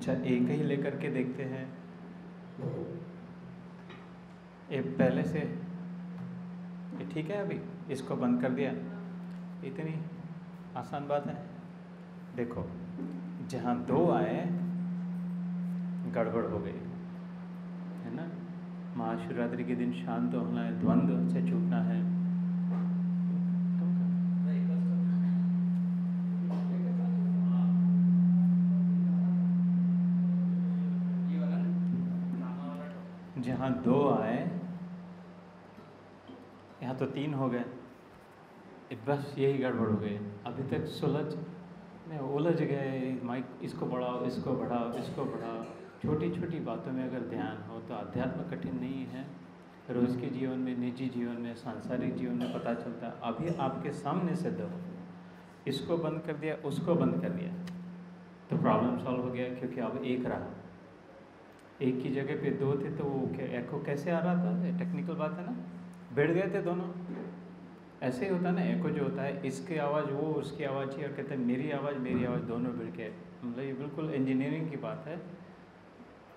अच्छा, एक ही लेकर के देखते हैं। ये पहले से ये ठीक है, अभी इसको बंद कर दिया। इतनी आसान बात है। देखो, जहाँ दो आए गड़बड़ हो गई, है ना। महाशिवरात्रि के दिन शांत होना है, द्वंद्व से छूटना है। जहाँ दो आए, यहाँ तो तीन हो गए, बस यही गड़बड़ हो गई। अभी तक उलझ गए। माइक इसको बढ़ाओ, इसको बढ़ाओ, इसको बढ़ाओ। छोटी छोटी बातों में अगर ध्यान हो तो अध्यात्म कठिन नहीं है। रोज़ के जीवन में, निजी जीवन में, सांसारिक जीवन में पता चलता है। अभी आपके सामने से दो, इसको बंद कर दिया, उसको बंद कर दिया, तो प्रॉब्लम सॉल्व हो गया। क्योंकि अब एक रहा, एक की जगह पे दो थे तो वो एको कैसे आ रहा था? टेक्निकल बात है ना। बैठ गए थे दोनों। ऐसे ही होता है ना, एको जो होता है, इसकी आवाज़ वो, उसकी आवाज़ ही, और कहते हैं मेरी आवाज़ दोनों बैठ के। मतलब ये बिल्कुल इंजीनियरिंग की बात है।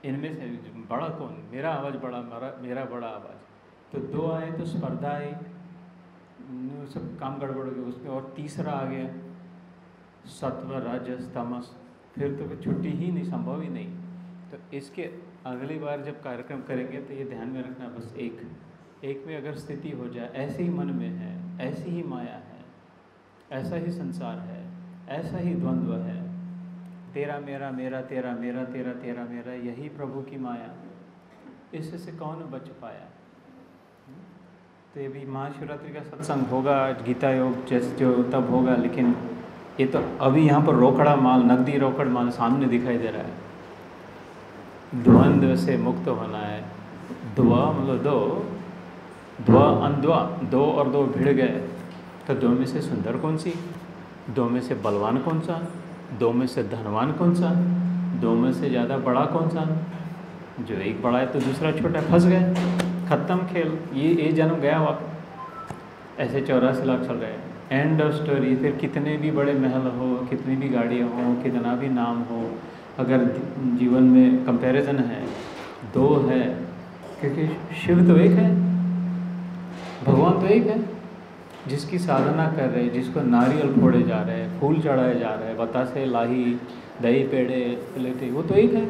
इनमें से बड़ा कौन? मेरा आवाज़ बड़ा, मेरा बड़ा आवाज़। तो दो आए तो स्पर्धा आई, सब काम गड़बड़ हो गया उसमें। और तीसरा आ गया सत्व, रजस, तमस, फिर तो छुट्टी ही नहीं, संभव ही नहीं। तो इसके अगली बार जब कार्यक्रम करेंगे तो ये ध्यान में रखना, बस एक में अगर स्थिति हो जाए, ऐसे ही मन में है, ऐसी ही माया है, ऐसा ही संसार है, ऐसा ही द्वंद्व है, तेरा मेरा, मेरा तेरा, मेरा तेरा, तेरा मेरा, यही प्रभु की माया। इससे कौन बच पाया? तो ये भी महाशिवरात्रि का सत्संग होगा, गीता योग जैसे जो तब होगा। लेकिन ये तो अभी यहाँ पर रोकड़ा माल, नकदी रोकड़ माल सामने दिखाई दे रहा है। द्वंद्व से मुक्त होना है। द्वा मतलब दो, द्वा अनद्वा, दो और दो भिड़ गए तो दो में से सुंदर कौन सी? दो में से बलवान कौन सा? दो में से धनवान कौन सा? दो में से ज़्यादा बड़ा कौन सा? जो एक बड़ा है तो दूसरा छोटा, फंस गए, ख़त्म खेल। ये जन्म गया वापस। ऐसे 84 लाख चल रहे हैं। End of story. फिर कितने भी बड़े महल हो, कितनी भी गाड़ियाँ हो, कितना भी नाम हो, अगर जीवन में कंपैरिजन है, दो है। क्योंकि शिव तो एक है, भगवान तो एक है। जिसकी साधना कर रहे हैं, जिसको नारियल फोड़े जा रहे हैं, फूल चढ़ाए जा रहे हैं, बतासे, लाही, दही पेड़े लेते, वो तो एक है।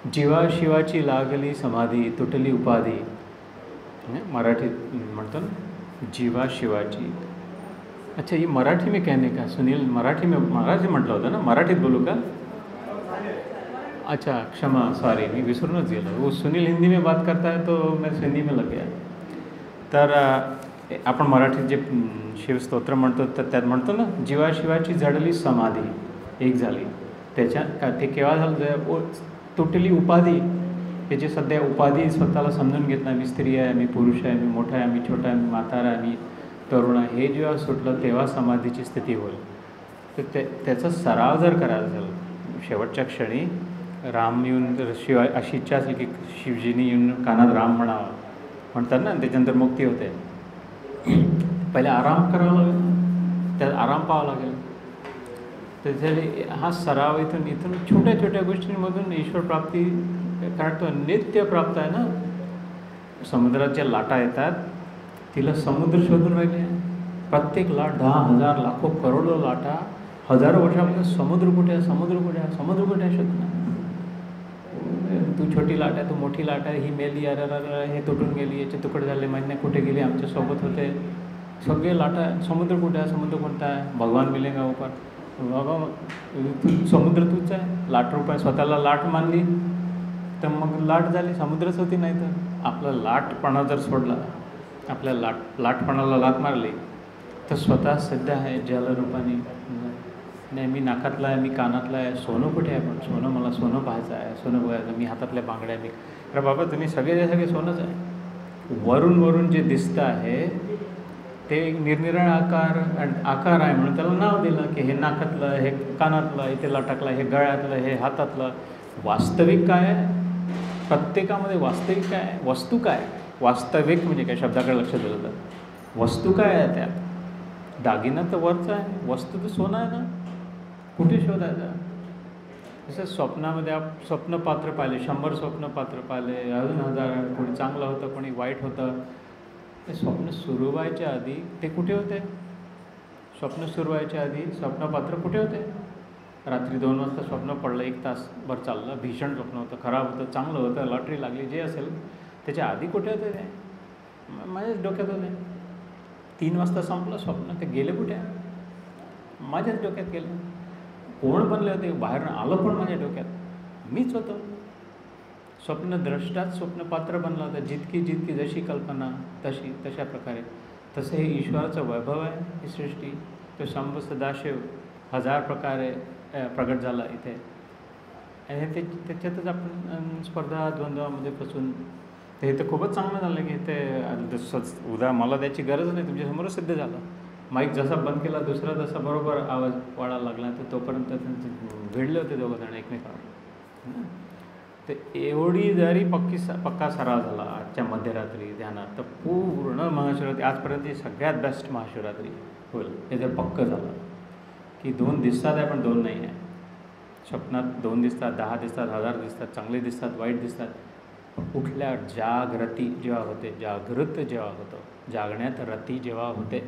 जीवा शिवाची लागली समाधी, तुटली उपाधी, मराठी म्हणतो ना, जीवा शिवाची। अच्छा, ये मराठी में कहने का, सुनील मराठी म्हटलं होतं ना, मराठीत बोलू का? अच्छा, क्षमा, सॉरी, मी विसरूनच गेलो। वो सुनील हिंदी में बात करता है तो मैं हिंदी में लग गया। तर आपण मराठीत जे शिवस्तोत्र म्हणतो तर त्यात म्हणतो ना, जीवा शिवाची जडली समाधी, एक झाली। त्याच्या ते केव्हा झालं? तुटली उपाधी, हे जे सध्या उपाधी स्वतःला समजून घेत नाही, मी स्त्री आहे, मी पुरुष आहे, मी मोठा आहे, मी छोटा आहे, मी म्हातारा आहे, मी तरुण आहे, हे जेव्हा सुटलं तेव्हा समाधीची स्थिती होईल। तर त्याचा सराव जर करायला झाला, शेवटच्या क्षणी राम येऊन शिवाय अशी इच्छा असेल की शिवजीने येऊन कानात राम म्हणावं, म्हणतात ना, त्याच्यानंतर मुक्ती होते। पहिले आराम करावा लागेल, त्यात आराम पाहावा लागेल। त्याच्यासाठी हा सराव इथून छोट्या छोट्या गोष्टींमधून ईश्वर प्राप्ती काढतो। नित्य प्राप्त आहे ना। समुद्रात ज्या लाटा येतात तिला समुद्र शोधून राहिले। प्रत्येक लाट 10,000 लाखो करोडो लाटा, हजारो वर्षामध्ये समुद्र कुठे आहे, समुद्र कुठे आहे, समुद्र कुठे आहे शोधणार। तू छोटी लाट आहे, तू मोठी लाट आहे, ही मेली, अरे हे तुटून गेली, याचे तुकडे झाले, माहीत नाही कुठे गेली, आमच्यासोबत होते सगळे लाटा। समुद्र कुठे आहे, समुद्र कोणता आहे? भगवान मिलेगा ऊपर। बाबा तू समुद्र तूच आहे। लाट रूपाय स्वतःला लाट मानली तर मग लाट झाली, समुद्रच होती। नाही तर आपला लाटपणा जर सोडला, आपल्या लाटपणाला लाट मारली तर स्वतः सध्या आहे जलरूपाने। नाही, मी नाकातला आहे, मी कानातला आहे, सोनं कुठे आहे? पण सोनं, मला सोनं पाहायचं आहे, सोनं बघायचं, मी हातातल्या बांगड्या, मी, अरे बाबा तुम्ही सगळे सोनंच आहे। वरून जे दिसतं आहे ते एक निरनिराळे आकार आहे म्हणून त्याला नाव दिलं की हे नाकातलं, हे कानातलं, इथे लटकलं, हे गळ्यातलं, हे हातातलं। वास्तविक काय आहे? प्रत्येकामध्ये वास्तविक काय आहे? वस्तू काय? वास्तविक म्हणजे काय? शब्दाकडे लक्ष दिलं तर वस्तू काय आहे? त्यात दागिना तर वरचा आहे, वस्तू तर सोनं आहे ना, कुठे शोधायचा? जसं स्वप्नामध्ये स्वप्न पात्र पाहिले, 100 स्वप्न पात्र पाहिले, अजून 1000, कोणी चांगलं होतं कोणी वाईट होतं. ते स्वप्न सुरू व्हायच्या आधी ते कुठे होते? स्वप्न सुरू व्हायच्या आधी स्वप्नपात्र कुठे होते? रात्री 2 वाजता स्वप्न पडलं, 1 तासभर चाललं, भीषण स्वप्न होतं, खराब होतं, चांगलं होतं, लॉटरी लागली, जे असेल त्याच्या आधी कुठे होते ते? माझ्याच डोक्यात होते. 3 वाजता संपलं स्वप्न, ते गेले कुठे? माझ्याच डोक्यात गेलं. कोण बनले होते? बाहेर आलं पण माझ्या डोक्यात, मीच होतो. स्वप्नद्रष्टाच स्वप्नपात्र बनला होता. जितकी जितकी जशी कल्पना तशा प्रकारे. तसं हे ईश्वराचं वैभव आहे ही सृष्टी. तो शंभू सदाशिव 1000 प्रकारे प्रगट झाला इथे. आणि त्याच्यातच आपण स्पर्धा द्वंद्वामध्ये फसून ते तर खूपच चांगलं झालं की ते उद्या मला त्याची गरज नाही, तुमच्यासमोरच सिद्ध झालं. माईक जसा बंद केला दुसरा तसा बरोबर आवाज वाढायला लागला. तर तोपर्यंत भिडले होते दोघंजण एकमेकावर. तर एवढी जरी पक्का सराव झाला आजच्या मध्यरात्री ध्यानात, तर पूर्ण महाशिवरात्री आजपर्यंतची सगळ्यात बेस्ट महाशिवरात्री होईल हे जर पक्कं झालं की 2 दिसतात आहे पण 2 नाही आहे. स्वप्नात 2 दिसतात, 10 दिसतात, 1000 दिसतात, चांगले दिसतात, वाईट दिसतात. उठल्यावर जागृती जेव्हा होते, जागृत जेव्हा होतं, जागण्यात रती जेव्हा होते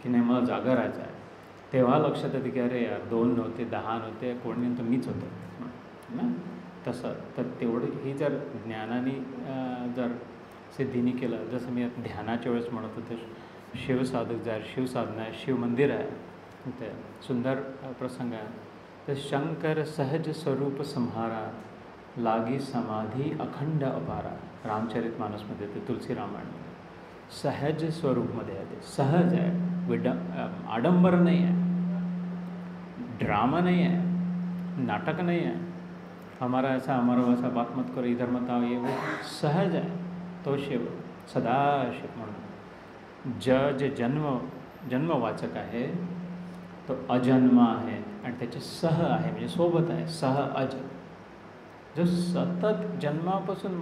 की नाही मला जागा राहायचं आहे, तेव्हा लक्षात येते की अरे यार 2 नव्हते, 10 नव्हते, कोणी नव्हतं, मीच होतो ना. तसं तर तेवढं ही जर ज्ञानाने जर सिद्धीने केलं, जसं मी ध्यानाच्या वेळेस म्हणत होते, शिवसाधक जर शिवसाधना आहे, शिवमंदिर आहे, ते सुंदर प्रसंग आहे. तर शंकर सहज स्वरूप संहारा, लागी समाधी अखंड अपारा. रामचरित मानसमध्ये ते तुलसी रामायण सहज स्वरूपमध्ये आहे. ते सहज आहे, आडंबर नाही आहे, ड्रामा नहीं है, नाटक नहीं है, हमारा ऐसा हमारा वैसा बात मत करो, इधर मत आओ, ये वो सहज है. तो शिव सदाशिव म्हणून जे जन्मवाचक आहे तो अजन्मा आहे आणि त्याचे सह आहे म्हणजे सोबत आहे. सह अज जो सतत जन्मापासून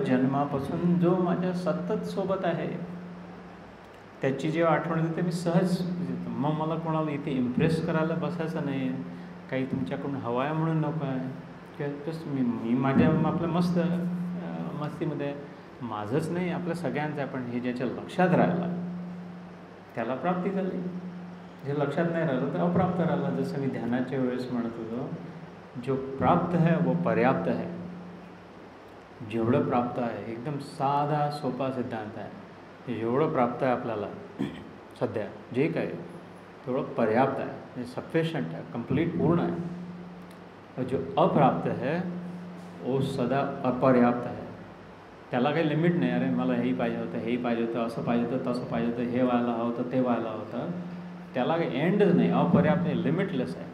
जन्मापासून जो माझ्या सतत सोबत आहे त्याची जेव्हा आठवण येते ते मी सहज येतो. मग मला कोणाला इथे इम्प्रेस करायला बसायचं नाही, काही तुमच्याकडून हवं आहे म्हणून नको आहे किंवा तस मी माझ्या आपलं मस्तीमध्ये माझंच नाही आपल्या सगळ्यांचं आहे. पण हे ज्याच्या लक्षात राहिलं त्याला प्राप्ती झाली, जे लक्षात नाही राहिलं तर अप्राप्त राहिलं. जसं मी ध्यानाच्या वेळेस म्हणत होतो, जो प्राप्त है वो पर्याप्त है. जेवढं प्राप्त आहे एकदम साधा सोपा सिद्धांत आहे. जेवढं प्राप्त आहे आपल्याला सध्या जे काय तेवढं पर्याप्त आहे, म्हणजे सफिशियंट आहे, कंप्लीट पूर्ण आहे. और जो अप्राप्त है वो सदा अपर्याप्त आहे. त्याला काही लिमिट नाही. अरे मला हेही पाहिजे होतं, हेही पाहिजे होतं, असं पाहिजे होतं, तसं पाहिजे होतं, हे व्हायला हवं होतं, ते व्हायला होतं. त्याला काही एंडच नाही, अपर्याप्त नाही, लिमिटलेस आहे.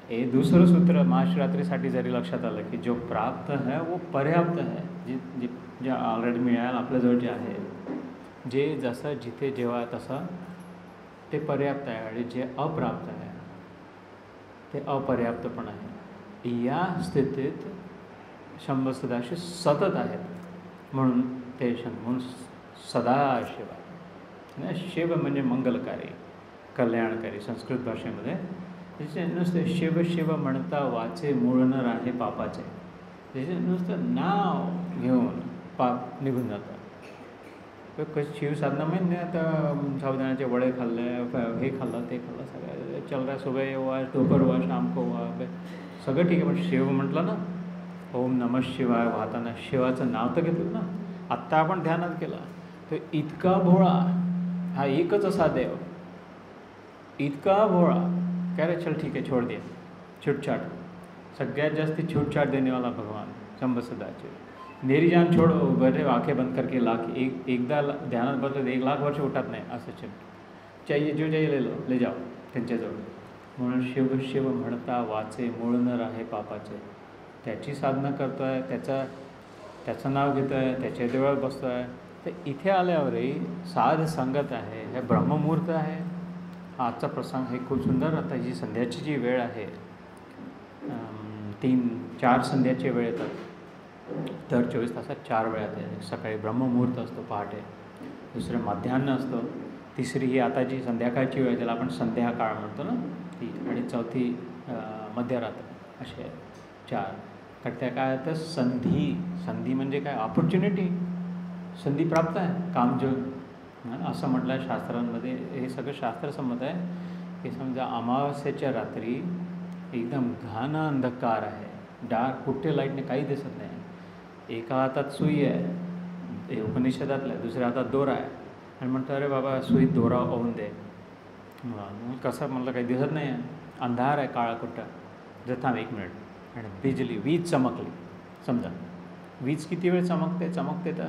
हे दुसरं सूत्र महाशिवरात्रीसाठी जरी लक्षात आलं की जो प्राप्त है वो पर्याप्त है, जे ऑलरेडी मिळालं आपल्याजवळ जे आहे, जे जसं जिथे जेव्हा तसं ते पर्याप्त आहे. आणि जे अप्राप्त आहे ते अपर्याप्त पण आहे. या स्थितीत शंभर सदाशिव सतत आहेत म्हणून ते म्हणून सदाशिव आहे. शिव म्हणजे मंगलकारी, कल्याणकारी. संस्कृत भाषेमध्ये त्याचे नुसते शिव शिव म्हणता वाचे मूळ न राहे पापाचे. त्याचे नुसतं नाव घेऊन पाप निघून जातं. शिव साधना म्हणजे आता साबुदाण्याचे वडे खाल्ले, हे खाल्लं ते खाल्लं, सगळं चल रहा, सुबह हुआ, दोपहर हुआ, शाम को हुआ, सगळं ठीक आहे. पण शिव म्हटलं ना, ओम नमः शिवाय वाहताना शिवाचं नाव तर घेतलं ना. आत्ता आपण ध्यानात केला तर इतका भोळा हा एकच असा देव, इतका भोळा क्या रे, चल ठीक है छोड़ दिया, छूटछाट. सगळ्यात जास्ती छूटछाट देने वाला भगवान शंभर सदाशिव. मेरी जान छोड़ो, बैठे आंखें बंद करके एकदा ध्यानात बसलं 1 लाख वर्ष उठत नाही असं चाहिए, जो चाहिए ले जाओ त्यांच्याजवळ. म्हणून शिव शिव म्हणता वाचे मूळ न राहे पापाचे. त्याची साधना करतो आहे, त्याचं नाव घेतो आहे, त्याच्या देवळात बसतो आहे. तर इथे आल्यावरही साध संगत आहे, हे ब्रह्ममुहूर्त आहे. आजचा प्रसंग हे खूप सुंदर. आता ही संध्याची जी वेळ आहे, 3-4 संध्याचे वेळ येतात. दर 24 तासात 4 वेळात आहे. सकाळी ब्रह्ममुहूर्त असतो पहाटे, दुसरं माध्यान्ह असतं, तिसरी ही आता जी संध्याकाळची वेळ त्याला आपण संध्याकाळ म्हणतो ना ती, आणि चौथी मध्यरात्र असे 4. कारण त्या काय तर संधी म्हणजे काय, ऑपॉर्च्युनिटी, संधी प्राप्त आहे काम जग असं म्हटलं आहे शास्त्रांमध्ये. हे सगळं शास्त्रसंमत आहे की समजा अमावस्येच्या रात्री एकदम घाण अंधकार आहे, डार्क, कुठे लाईटने काही दिसत नाही. एका हातात सुई आहे, हे उपनिषदातलं आहे, दुसऱ्या हातात दोरा आहे, आणि म्हणतो अरे बाबा सुईत दोरा होऊन दे. कसं म्हणलं काही दिसत नाही आहे, अंधार आहे, काळा कुठं. जर थांब 1 मिनिट, आणि वीज चमकली. समजा वीज किती वेळ चमकते तर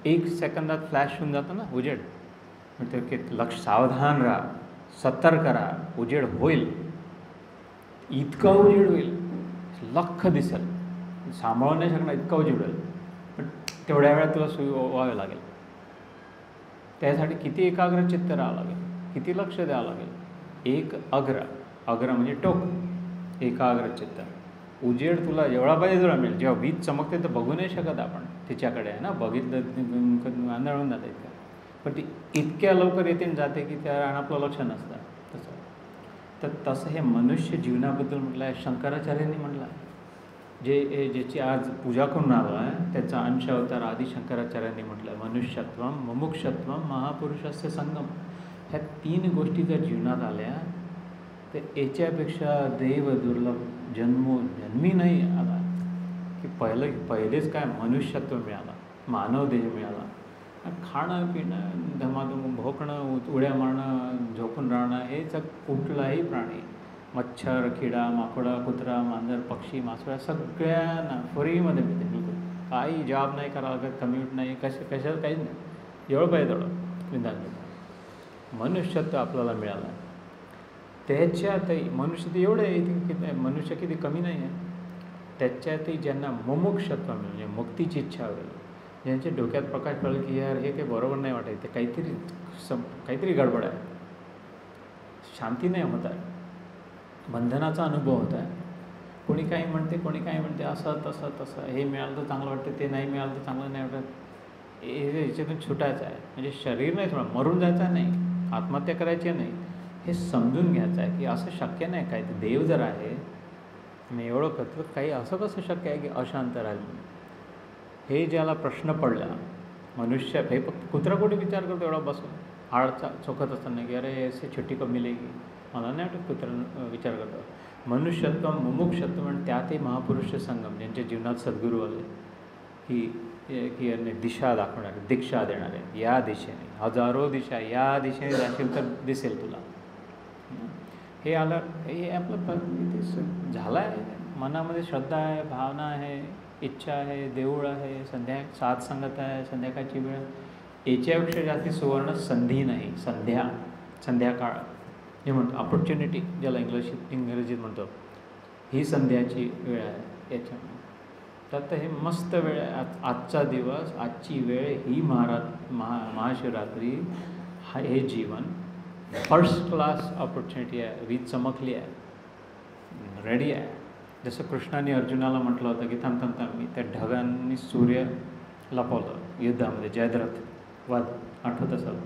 1 सेकंदात फ्लॅश होऊन जातं ना उजेड. म्हणजे की लक्ष, सावधान राहा, सतर्क राहा, उजेड होईल, इतका उजेड होईल, लख्ख दिसेल, सांभाळून नाही शकणार इतका उजेड होईल. पण तेवढ्या वेळात तुला सुई व्हावी लागेल. त्यासाठी किती एकाग्र चित्त राहावं लागेल, किती लक्ष द्यावं लागेल. एक अग्र म्हणजे टोक, एकाग्र चित्त. उजेड तुला एवढा पाहिजे तुला मिळेल. जेव्हा वीज चमकते तर बघू नाही शकत आपण, तिच्याकडे आहे ना, बघितलं आंधळून जातं इतकं. पण ती इतक्या लवकर येते आणि जाते की त्या आपलं लक्ष नसतं. तसं हे मनुष्य जीवनाबद्दल म्हटलं आहे. शंकराचार्यांनी म्हटलं आहे, ज्याची आज पूजा करून आलो आहे त्याचा अंश अवतार आदी शंकराचार्यांनी म्हटलं आहे, मनुष्यत्वम, मुमुक्षत्वम, महापुरुषस्य संगम. ह्या 3 गोष्टी जर जीवनात आल्या तर याच्यापेक्षा देव दुर्लभ जन्मी नाही आला. की पहिलेच काय मनुष्यत्व मिळाला, मानव देह मिळाला. खाणं पिणं, धमाधूम भोकणं, उड्या मारणं, झोपून राहणं, हे कुठलाही प्राणी, मच्छर, किडा, माकडा, कुत्रा, मांजर, पक्षी, मासोळ्या, सगळ्यांना फ्रीमध्ये मिळते. बिलकुल काही जॉब नाही करावं लागत, कम्युट नाही, कशाला काहीच नाही. एवढं पाहिजे तेवढं विधान. मनुष्यत्व आपल्याला मिळालं आहे. त्याच्यातही मनुष्य तर एवढं आहे की मनुष्य किती कमी नाही आहे. त्याच्यातही ज्यांना मुमुक्षत्व मिळेल, म्हणजे मुक्तीची इच्छा होईल, ज्यांच्या डोक्यात प्रकाश पडेल की यार हे काही बरोबर नाही वाटत, ते काहीतरी गडबड आहे, शांती नाही होत आहे, बंधनाचा अनुभव होत आहे. कोणी काही म्हणते असं तसं, हे मिळालं तर चांगलं वाटतं, ते नाही मिळालं तर चांगलं नाही वाटत. ह्याच्यातून छुटायचं आहे. म्हणजे शरीर नाही, थोडं मरून जायचं नाही, आत्महत्या करायची नाही, हे समजून घ्यायचं आहे की असं शक्य नाही. काय तर देव जर आहे मी एवढं करतो, काही असं कसं शक्य आहे की अशांत राहील. हे ज्याला प्रश्न पडला, मनुष्य हे फक्त कुत्रा कुठे विचार करतो एवढा बसून हाड चोखत असताना की अरे ऐसे छुट्टी कब मिलेगी, मला नाही वाटत कुत्रा विचार करतो. मनुष्यत्व, मुमुक्षत्व, आणि त्यातही महापुरुष संगम, ज्यांच्या जीवनात सद्गुरू आले की यांनी दिशा दाखवणारे, दीक्षा देणारे, या दिशेने, हजारो दिशा, या दिशेने जाशील तर दिसेल तुला. हे आलं, हे आपलं झालं आहे. मनामध्ये श्रद्धा आहे, भावना आहे, इच्छा आहे, देऊळ आहे, साथ संगत आहे, संध्याकाळची वेळ, याच्यापेक्षा जास्ती सुवर्ण संधी नाही. संध्याकाळ हे म्हणतो, ऑपॉर्च्युनिटी ज्याला इंग्रजीत म्हणतो, ही संध्याची वेळ आहे. याच्यामुळे तर हे मस्त वेळ आहे. आजचा दिवस, आजची वेळ, ही महाशिवरात्री, हे जीवन फर्स्ट क्लास ऑपॉर्च्युनिटी आहे. वीज चमकली आहे, रेडी आहे. जसं कृष्णाने अर्जुनाला म्हटलं होतं की थांब मी त्या ढगांनी सूर्य लपवलं युद्धामध्ये, जयद्रथ वध आठवत असेल,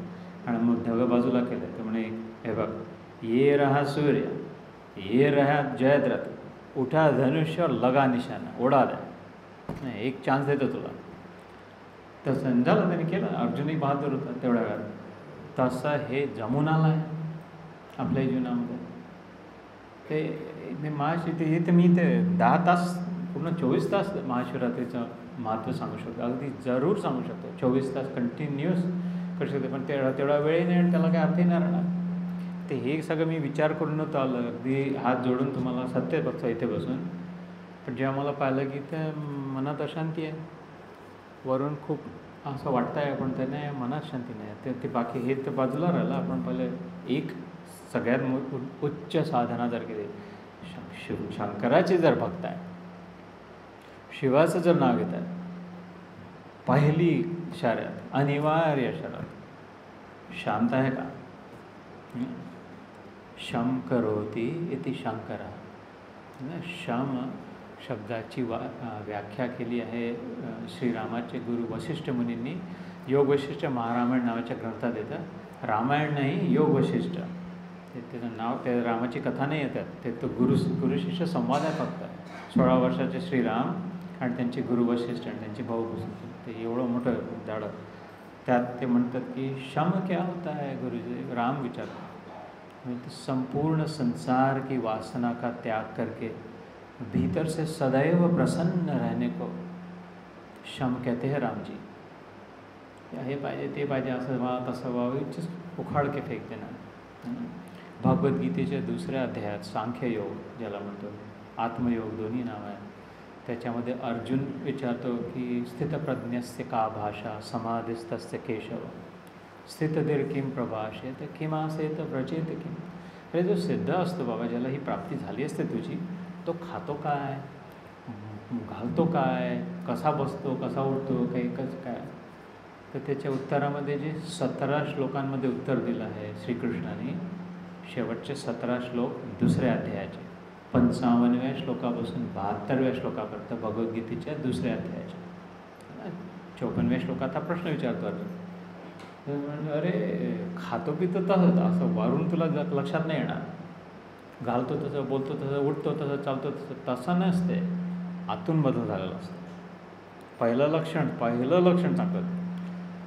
आणि मग ढगं बाजूला केलं. तर म्हणे हे बघ, ये रहा सूर्य, ये रहा जयद्रथ, उठा धनुष्य, लगा निशाणा, उडा द्या, नाही एक चान्स देतो तुला. तसं झालं, त्याने केलं. अर्जुनही बहादूर होता तेवढ्या वेळात. तसं हे जमून आलं आहे आपल्या जीवनामध्ये. ते महाशिवरात्री, मी 10 तास, पूर्ण 24 तास महाशिवरात्रीचं महत्त्व सांगू शकतो, अगदी जरूर सांगू शकतो. 24 तास कंटिन्युअस करू शकतो, पण तेवढा वेळही नाही आणि त्याला काही अर्थही नाही राहणार. ते हे सगळं मी विचार करून नव्हतं आलं, अगदी हात जोडून तुम्हाला सत्य बघतो इथे बसून. पण जेव्हा मला पाहिलं की त्या मनात अशांती आहे, वरून खूप असं वाटतं आहे, पण त्याने मनात शांती नाही. ते बाकी हे तर बाजूला राहिलं. आपण पहिले एक सगळ्यात उच्च साधना जर केली, शंकराची जर भक्त आहे, शिवाचं जर नाव घेत आहे, पहिली शर्यत, अनिवार्य शर्यत, शांत आहे का? शम करोति इति शंकरा. शम शब्दाची व्याख्या केली आहे श्रीरामाचे गुरु वशिष्ठ मुनींनी. योग वशिष्ठ महारामायण नावाच्या ग्रंथात येतं. रामायण नाही, योग वशिष्ठ. त्याचं नाव, त्या रामाची कथा नाही येतात, ते तो गुरुशिष्य संवाद आहे फक्त. 16 वर्षाचे श्रीराम आणि त्यांचे गुरु वशिष्ठ आणि त्यांची भाऊ वशिष्ठ, ते एवढं मोठं झाडं. त्यात ते म्हणतात की शम क्या होता है गुरुजी, राम विचारतात. म्हणजे संपूर्ण संसार की वासना का त्याग करके भीतर से सदैव प्रसन्न रहने को शम कहते हैं राम जी. हे पाहिजे ते पाहिजे, असं व्हा तसं व्हावं, इच्छित उखाड के फेक देणार. भगवद्गीतेच्या 2ऱ्या अध्यायात सांख्ययोग, ज्याला म्हणतो आत्मयोग, दोन्ही नाव आहे. त्याच्यामध्ये अर्जुन विचारतो की स्थितप्रज्ञस्य का भाषा समाधिस्तस्य केशव स्थितधीर किम प्रभाषेत किमासेत व्रजेत किम. अरे जो सिद्ध असतो बाबा, ज्याला ही प्राप्ती झाली असते तुझी, तो खातो काय, घालतो काय, कसा बसतो, कसा उठतो, काही काय. तर त्याच्या उत्तरामध्ये जे 17 श्लोकांमध्ये उत्तर दिलं आहे श्रीकृष्णाने, शेवटचे 17 श्लोक 2ऱ्या अध्यायाचे, 55व्या श्लोकापासून 72व्या श्लोकापर्यंत भगवद्गीतेच्या 2ऱ्या अध्यायाच्या. 54व्या श्लोकात हा प्रश्न विचारतो अर्जुन. अरे खातो पितो तसंच, असं वरून तुला लक्षात नाही येणार, घालतो तसं, बोलतो तसं, उठतो तसं, चालतो तसं नसते, आतून बदल झालेला असतो. पहिलं लक्षण सांगतात,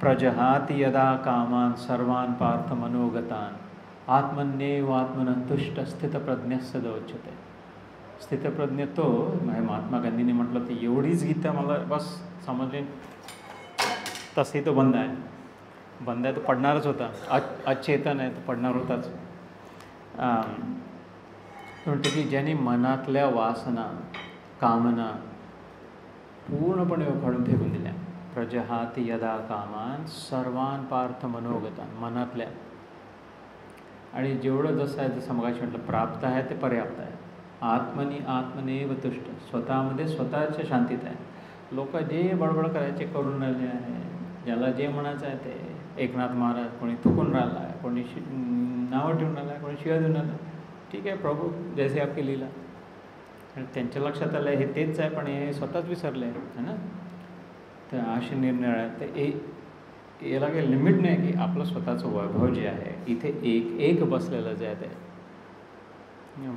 प्रजहाति यदा कामान सर्वान पार्थ मनोगतान आत्मन्येव आत्मन तुष्ट स्थितप्रज्ञस्य उच्यते. स्थितप्रज्ञ तो, महात्मा गांधींनी म्हटलं ते एवढीच गीता मला बस समजली, तसंही तो बंद आहे. बंद आहे तो पडणारच होता, अचेतन आहे तो पडणार होताच. म्हणते की ज्यांनी मनातल्या वासना कामना पूर्णपणे उखाडून फेकून दिल्या. प्रजहाति यदा कामान सर्वान पार्थ मनोगतान, मनातल्या. आणि जेवढं जसं आहे, जसं मगाशी म्हटलं, प्राप्त आहे ते पर्याप्त आहे. आत्मनेव तुष्ट, स्वतःमध्ये स्वतःच्या शांतीत आहे. लोक जे बडबड करायचे करून राहिले आहे, ज्याला जे म्हणायचं आहे ते. एकनाथ महाराज कोणी थुकून राहिला आहे, कोणी नावं ठेवून राहिलं आहे, कोणी शिव्या देऊन राहिला. ठीक आहे प्रभू, जैसे आपकी लीला. आणि त्यांच्या लक्षात आलं हे तेच आहे, पण हे स्वतःच विसरले आहे ना. तर असे निर्णय आहेत. तर याला काही लिमिट नाही की आपलं स्वतःचं वैभव जे आहे, इथे एक बसलेलं जे आहे ते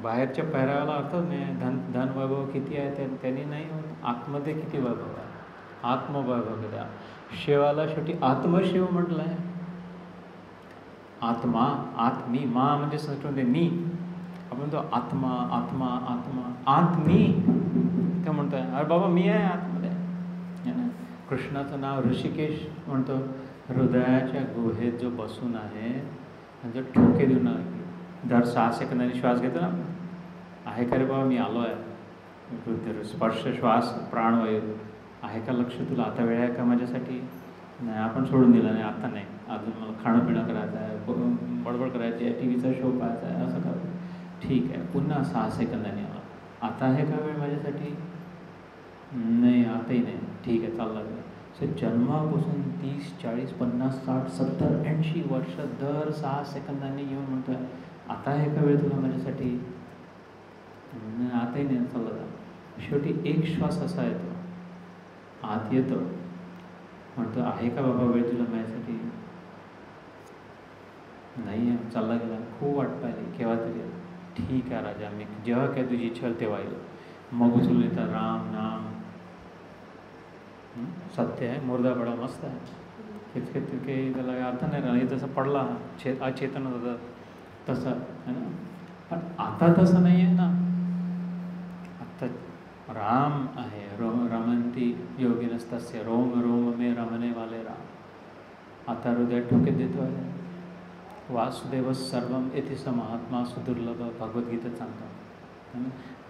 बाहेरच्या पेहरावाला अर्थच नाही. धन वैभव किती आहे त्यांनी नाही होत. आतमध्ये किती वैभव आहे, आत्मवैभव किती आहे. शिवाला शेवटी आत्मशिव म्हटलं आहे. आत्मा, आत्मी, मा म्हणजे संस्कृत मी. आपण तो आत्मा आत्मा आत्मा आत्मी ते म्हणतो आहे. अरे बाबा मी आहे आतमध्ये. कृष्णाचं नाव ऋषिकेश म्हणतो. हृदयाच्या गुहेत जो बसून आहे आणि जो ठोके देऊन दर 6 सेकंदांनी श्वास घेतो ना, आहे का रे बाबा मी आलो आहे, स्पर्श श्वास प्राणवायू आहे का, लक्ष तुला आता वेळ आहे का माझ्यासाठी. नाही, आपण सोडून दिला नाही, आता नाही, अजून मला खाणं पिणं करायचं आहे, बडबड करायची आहे, टी व्हीचा शो पाहायचा आहे, असं करा. ठीक आहे, पुन्हा 6 सेकंदांनी आला. आता आहे का वेळ माझ्यासाठी. नाही, आताही नाही. ठीक आहे, चालला वेळ. सो जन्मापासून 30, 40, 50, 60, 70, 80 वर्ष दर 6 सेकंदांनी येऊन म्हणतो आहे आता आहे का वेळ तुला माझ्यासाठी. आताही नाही, चालला जा. शेवटी एक श्वास असा येतो, आत येतो, म्हणतो आहे का बाबा वेळ तुला माझ्यासाठी. नाही आहे, चालला गेला. खूप वाट पाहिली, केव्हा तरी. ठीक आहे राजा, मी जेव्हा काय तुझी इच्छा ते व्हायला. मग उचलून येतात राम नाम. सत्य आहे, मुर्दा बडा मस्त आहे. काही त्याला अर्थ नाही राहिला. जसं पडला अचेतन होतं तसं है ना. पण आता तसं नाही आहे ना. आत्ता राम आहे. रमंती योगिनस्तस्य रोम रोम में रमने वाले राम. आता हृदय ठोके देतो आहे. वासुदेव सर्वम इति स महात्मा सुदुर्लभ भगवद्गीतेत सांगतात.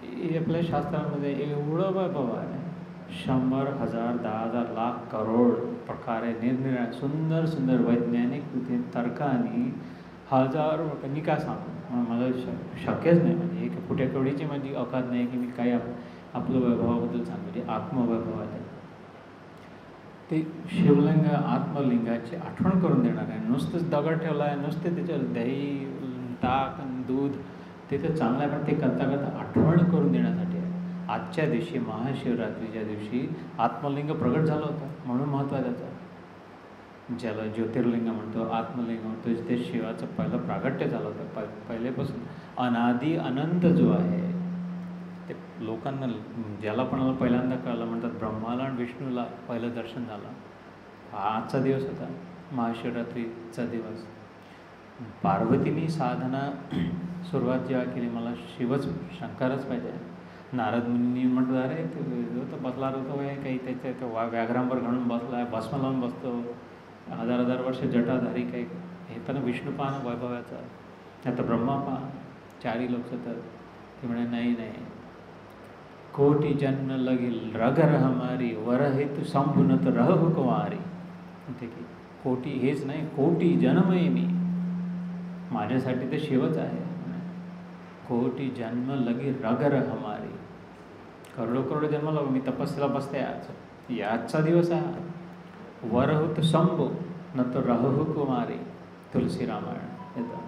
हे आपल्या शास्त्रामध्ये एवढं वैभव आहे. 100, 1000, 10,000, लाख, करोड प्रकारे निरनिराळे सुंदर सुंदर वैज्ञानिक तर्काने हजारो. मी काय सांगू, मला शक्यच नाही. म्हणजे एक फुट्याकवडीची माझी औकात नाही की मी काय आपलं वैभवाबद्दल सांगू. म्हणजे आत्मवैभव आहे ते शिवलिंग आत्मलिंगाची आठवण करून देणार आहे. नुसतंच दगड ठेवला आहे, नुसते त्याच्यावर दही ताक दूध ते तर चांगलं आहे, पण ते करता करता आठवण करून देण्यासाठी आहे. आजच्या दिवशी महाशिवरात्रीच्या दिवशी आत्मलिंग प्रगट झालं होतं, म्हणून महत्त्व आहे त्याचं. ज्याला ज्योतिर्लिंग म्हणतो, आत्मलिंग म्हणतो. ते जिथे शिवाचं पहिलं प्रागट्य झालं होतं, पहिलेपासून अनादी अनंत जो आहे ते लोकांना, ज्याला कोणाला पहिल्यांदा कळलं म्हणतात ब्रह्माला आणि विष्णूला पहिलं दर्शन झालं. हा आजचा दिवस होता, महाशिवरात्रीचा दिवस. पार्वतीने साधना सुरुवात जेव्हा केली, मला शिवच शंकरच पाहिजे. नारद मुनी म्हटलं, अरे तो बसला होतो काही त्याच्या व्याघ्रांवर घालून बसला आहे, भस्म लावून बसतो, 1000 वर्ष जटाधारी काही, हे पण विष्णू पाहा वैभवाचा, आता ब्रह्मा पहा, 4 लोक सतत. ते म्हणे नाही नाही, कोटी जन्म लगील रगर हमारी वर हेतु संभुनत रह कुमारी. म्हणते की कोटी, हेच नाही कोटी जन्मही मी, माझ्यासाठी तर शिवच आहे. कोटी जन्म लगी रगर हमारी, करोडो जन्माला मी तपस्याला बसते आज, याचा दिवस आहे. वर होत संभो न तो रहु कुमारी. तुलसी रामायण येतं.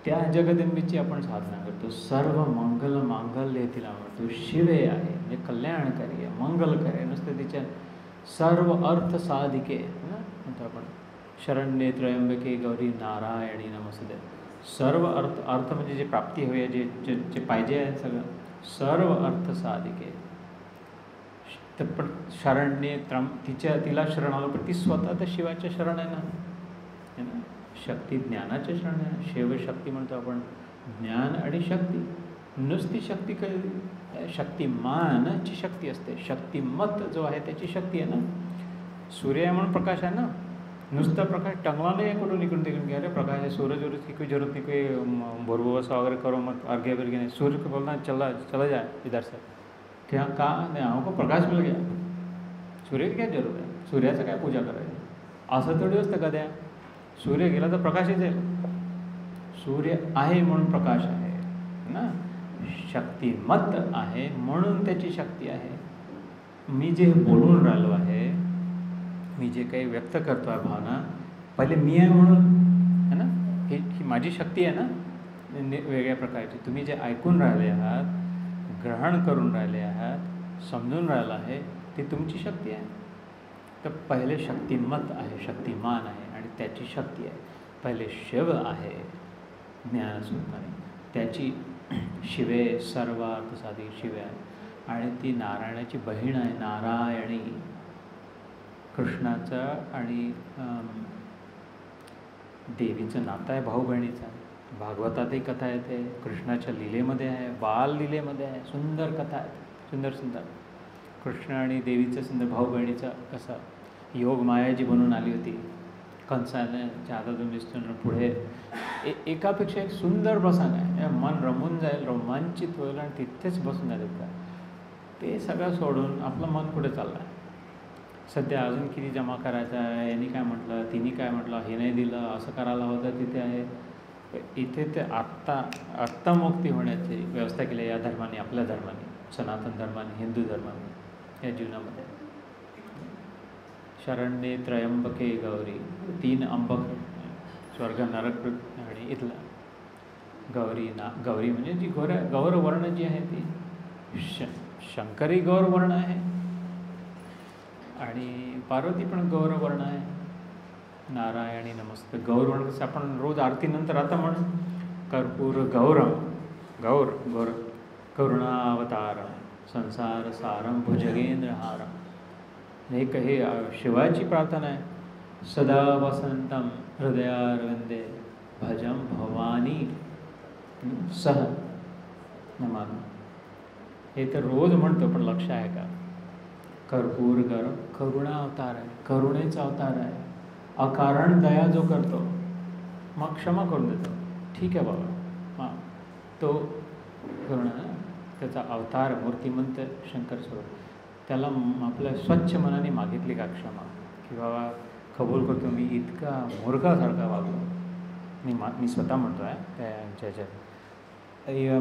त्या जगदंबेची आपण साधना करतो. सर्व मंगल मांगल्य तिला म्हणतो, शिवे आहे म्हणजे कल्याणकारी आहे, मंगलकारी आहे. नुसतं तिच्या सर्व अर्थ साधिके ना म्हणतो आपण, शरण्ये त्र्यंबके गौरी नारायणी नमस्ते. सर्व अर्थ म्हणजे जे प्राप्ती हवी आहे, जे पाहिजे आहे सगळं, सर्व अर्थ साधिके. तर पण शरण्ये तिला शरण आलं, पण ती स्वतः तर शिवाच्या शरण आहे ना, शक्ती ज्ञानाच्या शरण आहे. शिवशक्ती म्हणतो आपण, ज्ञान आणि शक्ती. नुसती शक्ती काही, शक्तिमानाची शक्ती असते, शक्तिमत जो आहे त्याची शक्ती आहे ना. सूर्य म्हणून प्रकाश आहे ना, नुसता प्रकाश टंगवा नहीं है, कुठून इकडून तिकडून घ्या रे प्रकाश है, सूरज वूरज की कोई जरूरत नहीं, कोई भोरभुवसा वगैरह करो मत, अर्घ्य वर्घ्य नहीं. सूर्य को बोलना चला जाए इधर से, क्या कहा नहीं, हमको प्रकाश मिल गया, सूर्य की क्या जरूरत आहे, सूर्याचं काय पूजा करायची. असं थोडी असतं कद्या, सूर्य गेला तर प्रकाशच आहे. सूर्य आहे म्हणून प्रकाश आहे ना, शक्तिमत आहे म्हणून त्याची शक्ती आहे. मी जे बोलून राहिलो आहे, मी जे काही व्यक्त करतो आहे भावना, पहिले मी आहे म्हणून है ना, ही माझी शक्ती आहे ना वेगळ्या प्रकारची. तुम्ही जे ऐकून राहिले आहात, ग्रहण करून राहिले आहात, समजून राहिलं आहे, ती तुमची शक्ती आहे. तर पहिले शक्तिमत आहे, शक्तिमान आहे आणि त्याची शक्ती आहे. पहिले शिव आहे ज्ञानस्वरूपाने, त्याची शिवे सर्वार्थ साधी शिवे आहे. आणि ती नारायणाची बहीण आहे, नारायणी. कृष्णाचं आणि देवीचं नातं आहे, भाऊ बहिणीचं. भागवतातही कथा येते, कृष्णाच्या लीलेमध्ये आहे, बाल लीलेमध्ये आहे, सुंदर कथा आहेत, सुंदर सुंदर. कृष्ण आणि देवीचं सुंदर भाऊ बहिणीचं कसं योग मायाजी बनून आली होती कंसाने हातातून दिसतो पुढे. एकापेक्षा एक सुंदर प्रसंग आहे, मन रमून जाईल, रोमांचित होईल आणि तिथेच बसून जाईल का. ते सगळं सोडून आपलं मन पुढे चाललं आहे. सध्या अजून किती जमा करायचं आहे, यांनी काय म्हटलं, तिने काय म्हटलं, हे नाही दिलं, असं करायला होतं, तिथे आहे. इथे ते आत्ता मुक्ती होण्याची व्यवस्था केली या धर्माने, आपल्या धर्माने, सनातन धर्माने, हिंदू धर्माने या जीवनामध्ये. शरण्ये त्र्यंबके गौरी, 3 अंबक, स्वर्ग नरक आणि इथला गौरी म्हणजे जी गौरवर्ण जी आहे ती शंकरी गौरवर्ण आहे आणि पार्वती पण गौरवर्ण आहे. नारायणी नमस्ते. गौरवर्ण कसं आपण रोज आरतीनंतर आता म्हणून कर्पूर गौरम, गौर करुणावतारम संसार सारम भुजगेंद्र हारम. हे शिवाची प्रार्थना आहे. सदा वसंतम हृदयारविंदे भजम भवानी सह नमामि. हे तर रोज म्हणतो, पण लक्ष आहे का. कर्पूर गरम, करुणा अवतार आहे, करुणेचा अवतार आहे. अकारण दया जो करतो, मग क्षमा करून देतो, ठीक आहे बाबा, हां तो करुणा, त्याचा अवतार मूर्तिमंत शंकर स्वरूप. त्याला आपल्या स्वच्छ मनाने मागितली का क्षमा, की बाबा कबूल करतो, मी इतका मूर्खासारखा वागलो. मी स्वतः म्हणतो आहे त्या ह्याच्यात,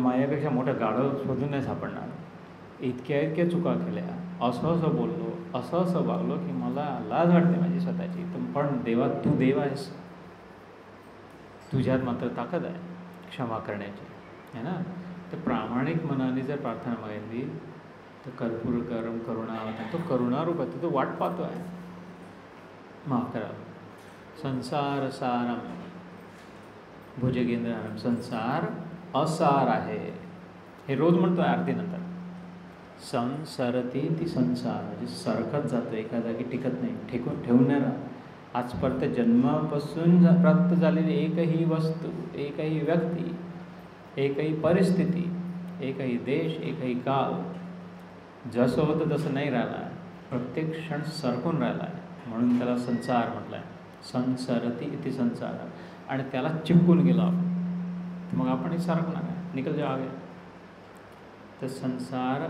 माझ्यापेक्षा मोठं गाढव शोधून नाही सापडणार. इतक्या चुका केल्या, असं बोललो, असं वागलो की मला लाज वाटते माझी स्वतःची. पण देवा, तू देव आहेस, तुझ्यात मात्र ताकद आहे क्षमा करण्याची, है ना. तर प्रामाणिक मनाने जर प्रार्थना मागितली तर कर्पूर गरम करुणा होता, तो करुणारूप आहे, तो वाट पाहतो आहे, माफ करा. संसार सारम भुजगेंद्रहारम. संसार असार आहे, हे रोज म्हणतो आहे आरतीनंतर. संसरती ती संसार, म्हणजे सरकत जातो, एका जागी टिकत नाही, ठेवून नाही राहत. आजपर्यंत जन्मापासून प्राप्त झालेली एकही वस्तू, एकही व्यक्ती, एकही परिस्थिती, एकही देश, एकही काळ जसं होतं तसं नाही राहिला आहे. प्रत्येक क्षण सरकून राहिला आहे, म्हणून त्याला संसार म्हटलं आहे. संसरती इति संसार. आणि त्याला चिपकून गेलो आपण, मग आपणही सरकणार आहे, निकल जाओ आगे. तर संसार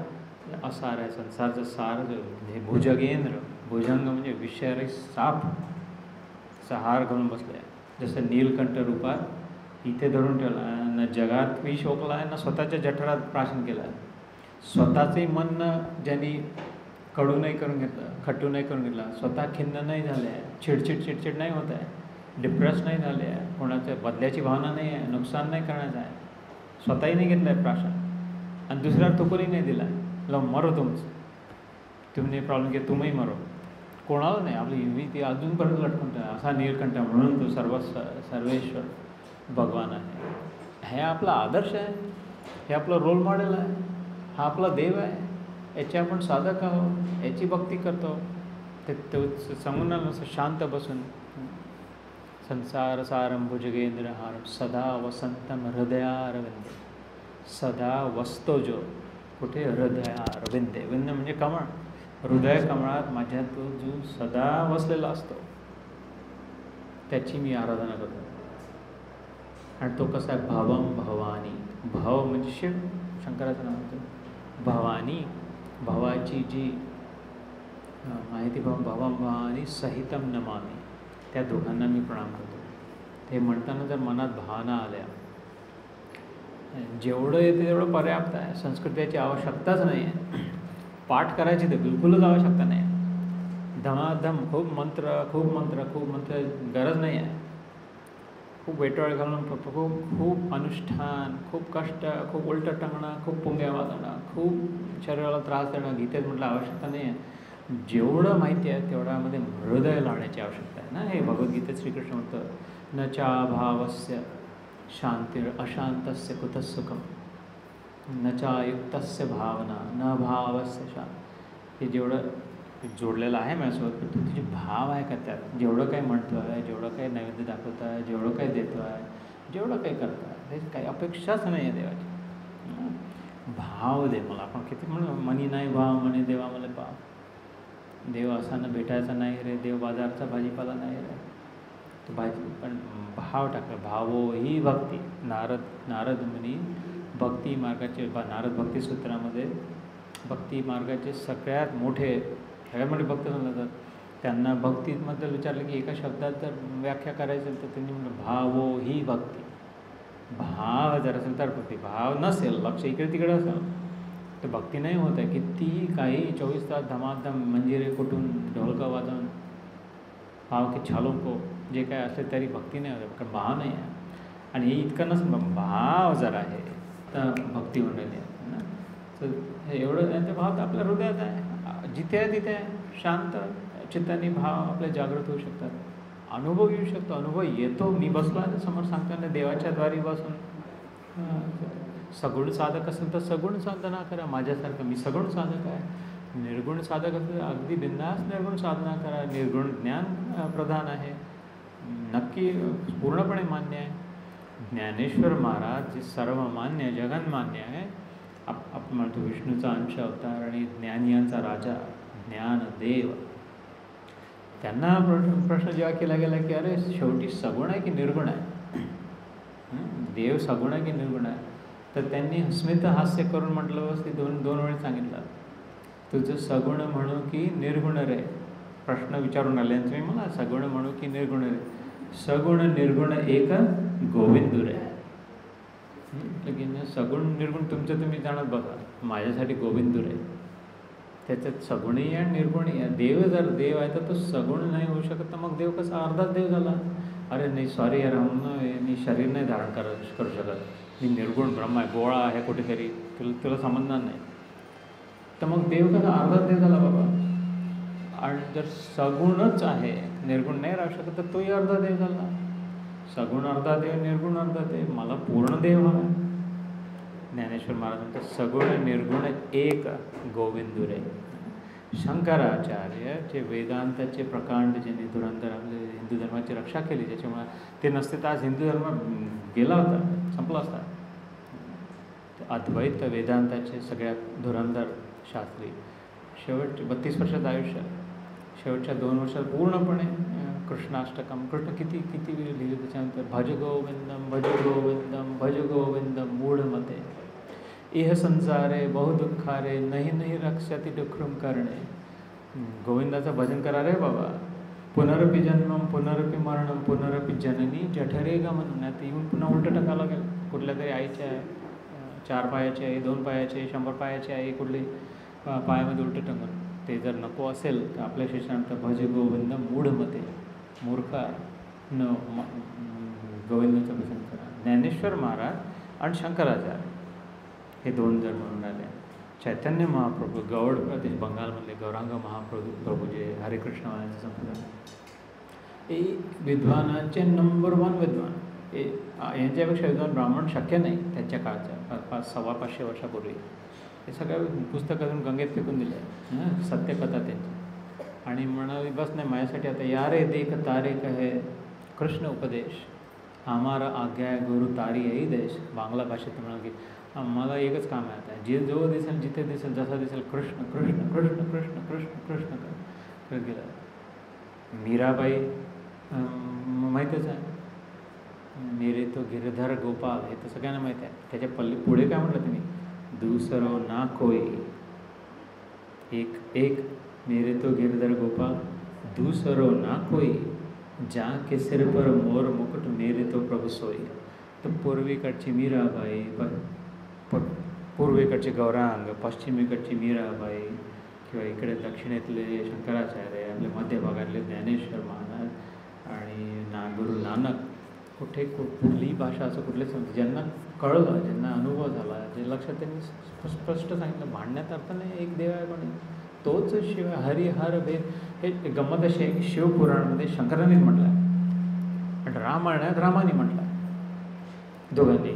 असार आहे. संसारचं सार जो हे भुजगेंद्र, भुजंग म्हणजे विषारी साप हार घालून बसले आहे. जसं नीलकंठ रूपात इथे धरून ठेवला आहे, ना जगात विष ओकला आहे, ना स्वतःच्या जठरात प्राशन केलं आहे. स्वतःचंही मन ज्यांनी कडू नाही करून घेतलं, खट्टू नाही करून घेतला, स्वतः खिन्न नाही झाले आहे, चिडचिड नाही होत आहे, डिप्रेस नाही झाले आहे, कोणाच्या बदल्याची भावना नाही आहे, नुकसान नाही करण्याचं आहे, स्वतःही नाही घेतलं आहे प्राशन, आणि दुसऱ्याला थुकूनही नाही दिला आहे, मरो तुम्ही प्रॉब्लेम की तुम्ही मरो, कोणाला नाही. आपली हिरवी ती अजूनपर्यंत लटकून असा नीलकंठ, म्हणून तो सर्वेश्वर भगवान आहे. हे आपला आदर्श आहे, हे आपलं रोल मॉडेल आहे, हा आपला देव आहे, याचे आपण साधक आहोत, याची भक्ती करतो. ते सांगून असं शांत बसून संसार सारम भुजगेंद्रहारम सदा वसंतम हृदयारविंदे. सदा वसतो जो कुठे? हृदयारविंदे. विंद म्हणजे कमळ, हृदय कमळात माझ्या तो जो सदा वसलेला असतो, त्याची मी आराधना करतो. आणि तो कसा आहे? भावम भवानी. भाव म्हणजे शिव, शंकराचं नाव होतं. भवानी, भवाची जी माहिती, भवम भवानी सहितम नमामी, त्या दोघांना मी प्रणाम करतो. ते म्हणताना जर मनात भावना आल्या, जेवढं येते तेवढं पर्याप्त आहे. संस्कृतीची आवश्यकताच नाही आहे, पाठ करायची तर बिलकुलच आवश्यकता नाही आहे. धमाधम खूप मंत्र गरज नाही आहे. खूप वेटोळ घालून खूप अनुष्ठान, खूप कष्ट, खूप उलटं टांगणं, खूप पुंग्या वाजवणं, खूप शरीराला त्रास देणं, गीतेत म्हटलं आवश्यकता नाही आहे. जेवढं माहिती आहे तेवढ्यामध्ये हृदय लावण्याची आवश्यकता आहे ना. हे भगवद्गीतेत श्रीकृष्ण म्हणतं, न चाभावस्य शांतिर अशांतस्य कुतः सुखम, न चायुक्तस्य भावना न भावस्य शांत. हे जेवढं जोडलेलं आहे माझ्यासोबत, पण तुझे भाव आहे का त्यात? जेवढं काही म्हणतो आहे, जेवढं काही नैवेद्य दाखवतो आहे, जेवढं काही देतो आहे, जेवढं काही करतो आहे, त्याची काही अपेक्षाच नाही आहे देवाची. भाव दे मला. आपण किती म्हणून मनी नाही भाव म्हणे देवा मला पाव. देव असानं भेटायचा नाही रे, देव बाजारचा भाजीपाला नाही रे, तो पण भाव टाकला. भावो ही भक्ती. नारद मुनी भक्ती मार्गाचे, नारद भक्ती सूत्रामध्ये भक्ती मार्गाचे सगळ्यात मोठे भक्त म्हणलं तर त्यांना भक्तीबद्दल विचारलं की एका शब्दात जर व्याख्या करायची असेल तर त्यांनी म्हणलं भावो ही भक्ती. भाव जर असेल तर भक्ती, भाव नसेल, लक्ष इकडे तिकडे असेल तर भक्ती नाही होत आहे. किती काही 24 तास धमाधम मंजिरे कुठून ढोलकं वाजवून भाव की छालों को जे काय असेल तरी भक्ती नाही होत, कारण भाव नाही आहे. आणि हे इतकं नसेल, भाव जर आहे तर भक्ती होऊन राहिली आहे ना. तर हे एवढं त्यांचा भाव तर आपल्या हृदयात आहे, जिथे आहे तिथे शांत चित्ताने भाव आपले जागृत होऊ शकतात, अनुभव येऊ शकतो. अनुभव येतो. मी बसलो आहे समोर सांगताना देवाच्या द्वारी बसून. सगुण साधक असेल तर सगुण साधना करा माझ्यासारखं. मी सगुण साधक आहे. निर्गुण साधक असेल अगदी बिंदास निर्गुण साधना करा. निर्गुण ज्ञान प्रधान आहे, नक्की पूर्णपणे मान्य आहे. ज्ञानेश्वर महाराज जे सर्वमान्य जगन्मान्य आहे, आपण म्हणतो विष्णूचा अंश अवतार आणि ज्ञानियांचा राजा ज्ञानदेव, त्यांना प्रश्न जेव्हा केला गेला की अरे शेवटी सगुण आहे की निर्गुण आहे, देव सगुण आहे की निर्गुण आहे, तर त्यांनी स्मित हास्य करून म्हटलं, ते दोन वेळी सांगितलं, तुझं सगुण म्हणू की निर्गुण रे. प्रश्न विचारून आले तुम्ही मला, सगुण म्हणू की निर्गुण रे. सगुण निर्गुण एक गोविंदू रे. लेकिन सगुण निर्गुण तुमचं तुम्ही जाणत बघा, माझ्यासाठी गोविंदू रे. त्याच्यात सगुणही आहे निर्गुणही आहे. देव जर देव आहे तर तो सगुण नाही होऊ शकत, तर मग देव कसा अर्धाच देव झाला. अरे नाही सॉरी यार, मी शरीर नाही धारण करू शकत, मी निर्गुण ब्रह्म आहे, गोळा आहे कुठेतरी, तुला समजणार नाही. तर मग देव कसा अर्धाच देव झाला बाबा. आणि जर सगुणच आहे, निर्गुण नाही राहू शकत, तर तोही अर्धा देव झाला. सगुण अर्धा देव, निर्गुण अर्धा देव, मला पूर्ण देव हवा. ज्ञानेश्वर महाराज म्हणतात सगुण निर्गुण एक गोविंदू रे. शंकराचार्य जे वेदांताचे प्रकांड ज्यांनी धुरंधर आपले हिंदू धर्माची रक्षा केली, ज्याच्यामुळे ते नसते तर आज हिंदू धर्म गेला होता, संपला असता. अद्वैत वेदांताचे सगळ्यात धुरंधर शास्त्री शेवटचे 32 वर्षाचं आयुष्य, शेवटच्या 2 वर्षात पूर्णपणे कृष्णाष्टकम, कृष्ण किती किती वेळ लिहिले त्याच्यानंतर भज गोविंदम भज गोविंदम भज गोविंदम मूढमते इह संसारे बहु दुःखारे नाही नाही रक्षती डुक्रुम करणे. गोविंदाचं भजन करा रे बाबा. पुनरपि जन्मम पुनरपि मरणम पुनरपि जननी जठरे गमन. नाही तर येऊन पुन्हा उलटं टाकावं लागेल. कुठल्या तरी आईच्या 4 पायाची आई, 2 पायाची आई, 100 पायाची आई, कुठली पायामध्ये उलटं टंगल. ते जर नको असेल तर आपल्या शिष्यानंतर भज गोविंद मूढमते, मूर्खा न गोविंदाचं भजन करा. ज्ञानेश्वर महाराज आणि शंकराचार्य हे 2 जण म्हणून राहिले. चैतन्य महाप्रभू गौड प्रदेश बंगालमधले गौरांग महाप्रभू जे हरिकृष्ण वाल्यांचे संप्रदाय, हे विद्वानांचे नंबर 1 विद्वान. हे यांच्यापेक्षा विद्वान ब्राह्मण शक्य नाही त्यांच्या काळच्या 500-550 वर्षापूर्वी. हे सगळ्या पुस्तकातून गंगेत फेकून दिले सत्यकथा त्यांची. आणि म्हणाली बस नाही माझ्यासाठी आता यारे देख तारे कहे कृष्ण उपदेश आम्हाला आज्ञा आहे गुरु तारी यही देश. बांगला भाषेत म्हणाल की मला एकच काम आहे आता, जे जो दिसेल जिथे दिसेल जसा दिसेल कृष्ण कृष्ण कृष्ण कृष्ण कृष्ण कृष्ण करत गेला. मीराबाई माहीतच आहे, मेरे तो गिरधर गोपाल, हे तर सगळ्यांना माहीत आहे. त्याच्या पुढे काय म्हटलं तुम्ही, दूसरो ना कोई, एक एक मेरे तो गिरधर गोपाल दूसरो ना कोई जाके सिर पर मोर मुकुट मेरे तो प्रभु सोई. तर पूर्वेकडची मीराबाई, पूर्वेकडचे गौरांग, पश्चिमेकडची मीराबाई, किंवा इकडे दक्षिणेतले शंकराचार्य, आपले मध्य भागातले ज्ञानेश्वर महाराज आणि गुरु नानक, कुठलीही भाषा असं कुठलेच ज्यांना कळलं, ज्यांना अनुभव झाला, जे लक्षात त्यांनी स्पष्ट सांगितलं. भांडण्यात अर्थ नाही, एक देव आहे पण तोच शिव, हरी हर भेद. हे गंमत अशी आहे की शिवपुराणामध्ये शंकरांनीच म्हटलं आहे आणि रामायणात रामाने म्हटलं आहे दोघांनी,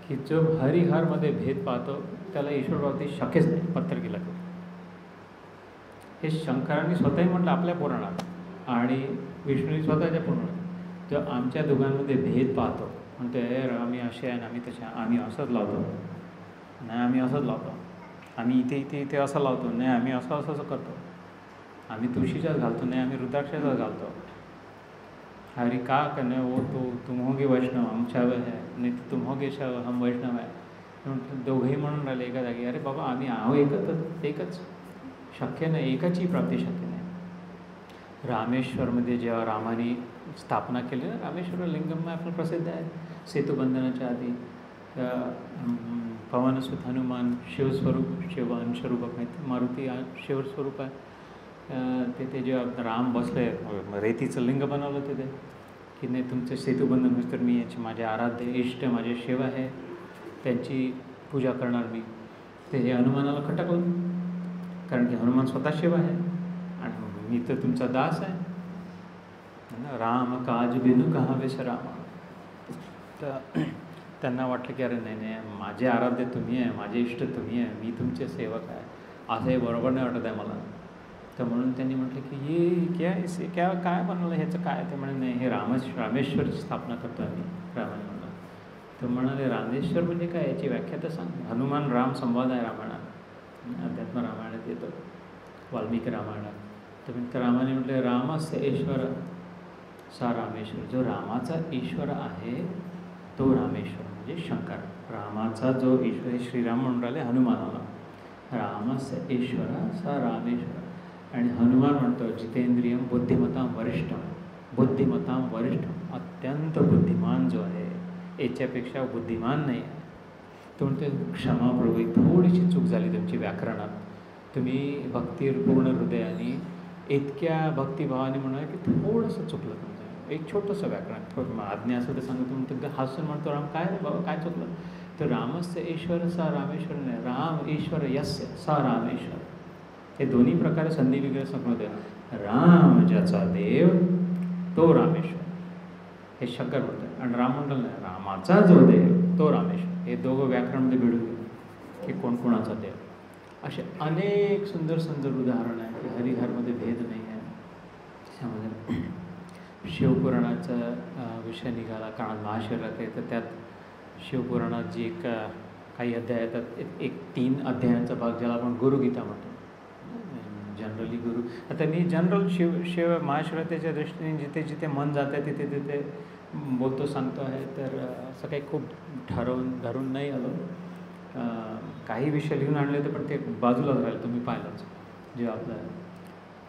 की जो हरिहरमध्ये भेद पाहतो त्याला ईश्वरप्राप्ती शक्यच नाही, पत्र केला. हे शंकरांनी स्वतःही म्हटलं आपल्या पुराणात आणि विष्णूंनी स्वतःच्या पुराणात. जो आमच्या दोघांमध्ये भेद पाहतो म्हणतो आम्ही असे आहे ना आम्ही तसे, आम्ही असंच लावतो नाही, आम्ही असंच लावतो, आम्ही इथे इथे इथे असं लावतो नाही, आम्ही असं असं असं करतो, आम्ही तुळशीच्याच घालतो नाही, आम्ही रुद्राक्षाचाच घालतो. अरे का करणे वो तो तुम होगे वैष्णव हम शैव है, नाही तर तुम होगे शैव हम वैष्णव आहे. दोघंही म्हणून राहिले एका जागी. अरे बाबा आम्ही आहो एकच शक्य नाही, एकाची प्राप्ती शक्य नाही. रामेश्वरमध्ये जेव्हा रामाने स्थापना केली ना, रामेश्वर लिंगम आपलं प्रसिद्ध आहे. सेतुबंधनाच्या आधी पवनसुत हनुमान शिवस्वरूप, शिव अंशरूप माहिती, मारुती शिवस्वरूप आहे. ते जेव्हा राम बसले, रेतीचं लिंग बनवलं तिथे, की नाही तुमचं सेतुबंधन होईल तर मी याची माझे आराध्य इष्ट माझे शिव आहे त्यांची पूजा करणार मी. ते हे हनुमानाला खटकलं, कारण की हनुमान स्वतः शिव आहे आणि मी तर तुमचा दास आहे ना. राम काज बिनु कहा विसरामा. तर त्यांना वाटलं की अरे नाही माझे आराध्य तुम्ही आहे, माझे इष्ट तुम्ही आहे, मी तुमचे सेवक आहे, असं हे बरोबर नाही वाटत आहे मला. तर म्हणून त्यांनी म्हटलं की हे काय बनवलं ह्याचं काय. ते म्हणे नाही हे रामेश्वरची स्थापना करतो आम्ही. रामाने म्हणलं. तर म्हणाले रामेश्वर म्हणजे काय याची व्याख्या तर सांग. हनुमान राम संवाद आहे रामायणात, अध्यात्म रामायणात येतो, वाल्मिकी रामायणात. तर रामाने म्हटलं रामस्य ईश्वर सा रामेश्वर. जो रामाचा ईश्वर आहे तो रामेश्वर म्हणजे शंकर. रामाचा जो ईश्वर, हे श्रीराम म्हणून राहिले हनुमानाला, रामस्य ईश्वर सा रामेश्वर. आणि हनुमान म्हणतो जितेंद्रियम बुद्धिमताम वरिष्ठम. बुद्धिमताम वरिष्ठम, अत्यंत बुद्धिमान जो आहे, याच्यापेक्षा बुद्धिमान नाही आहे. तो म्हणतो क्षमा प्रभू, थोडीशी चूक झाली तुमची व्याकरणात, तुम्ही भक्तिपूर्ण हृदयाने इतक्या भक्तिभावाने म्हणाल की थोडंसं चुकलं तुमचं, एक छोटंसं व्याकरण आज्ञा असं तर सांगतो. म्हणतो हसून म्हणतो राम काय रे बाबा काय चुकलं. तर रामस्य ईश्वर सा रामेश्वर नाही, राम ईश्वर यस्य सा रामेश्वर. हे दोन्ही प्रकारे संधी वगैरे सांगतो. राम ज्याचा देव तो रामेश्वर. हे शंकर म्हणतात. आणि राम मंडल नाही, रामाचा जो देव तो रामेश्वर. हे दोघं व्याकरणमध्ये भिडून गेले की कोण कोणाचा देव. असे अनेक सुंदर सुंदर उदाहरण आहे की हरिहरमध्ये भेद नाही आहे. त्याच्यामध्ये शिवपुराणाचा विषय निघाला, कारण महाशिवरात्री आहे, तर त्यात शिवपुराणात जी एक काही अध्याय येतात, एक 3 अध्यायांचा भाग ज्याला आपण गुरुगीता म्हणतो. जनरली गुरु, आता मी जनरल शिव महाशिवरात्रीच्या दृष्टीने जिथे जिथे मन जात आहे तिथे तिथे बोलतो, सांगतो आहे. तर असं काही खूप धरून नाही आलो. काही विषय लिहून आणले होते पण ते बाजूलाच राहिले, तुम्ही पाहिलंच जे आपलं.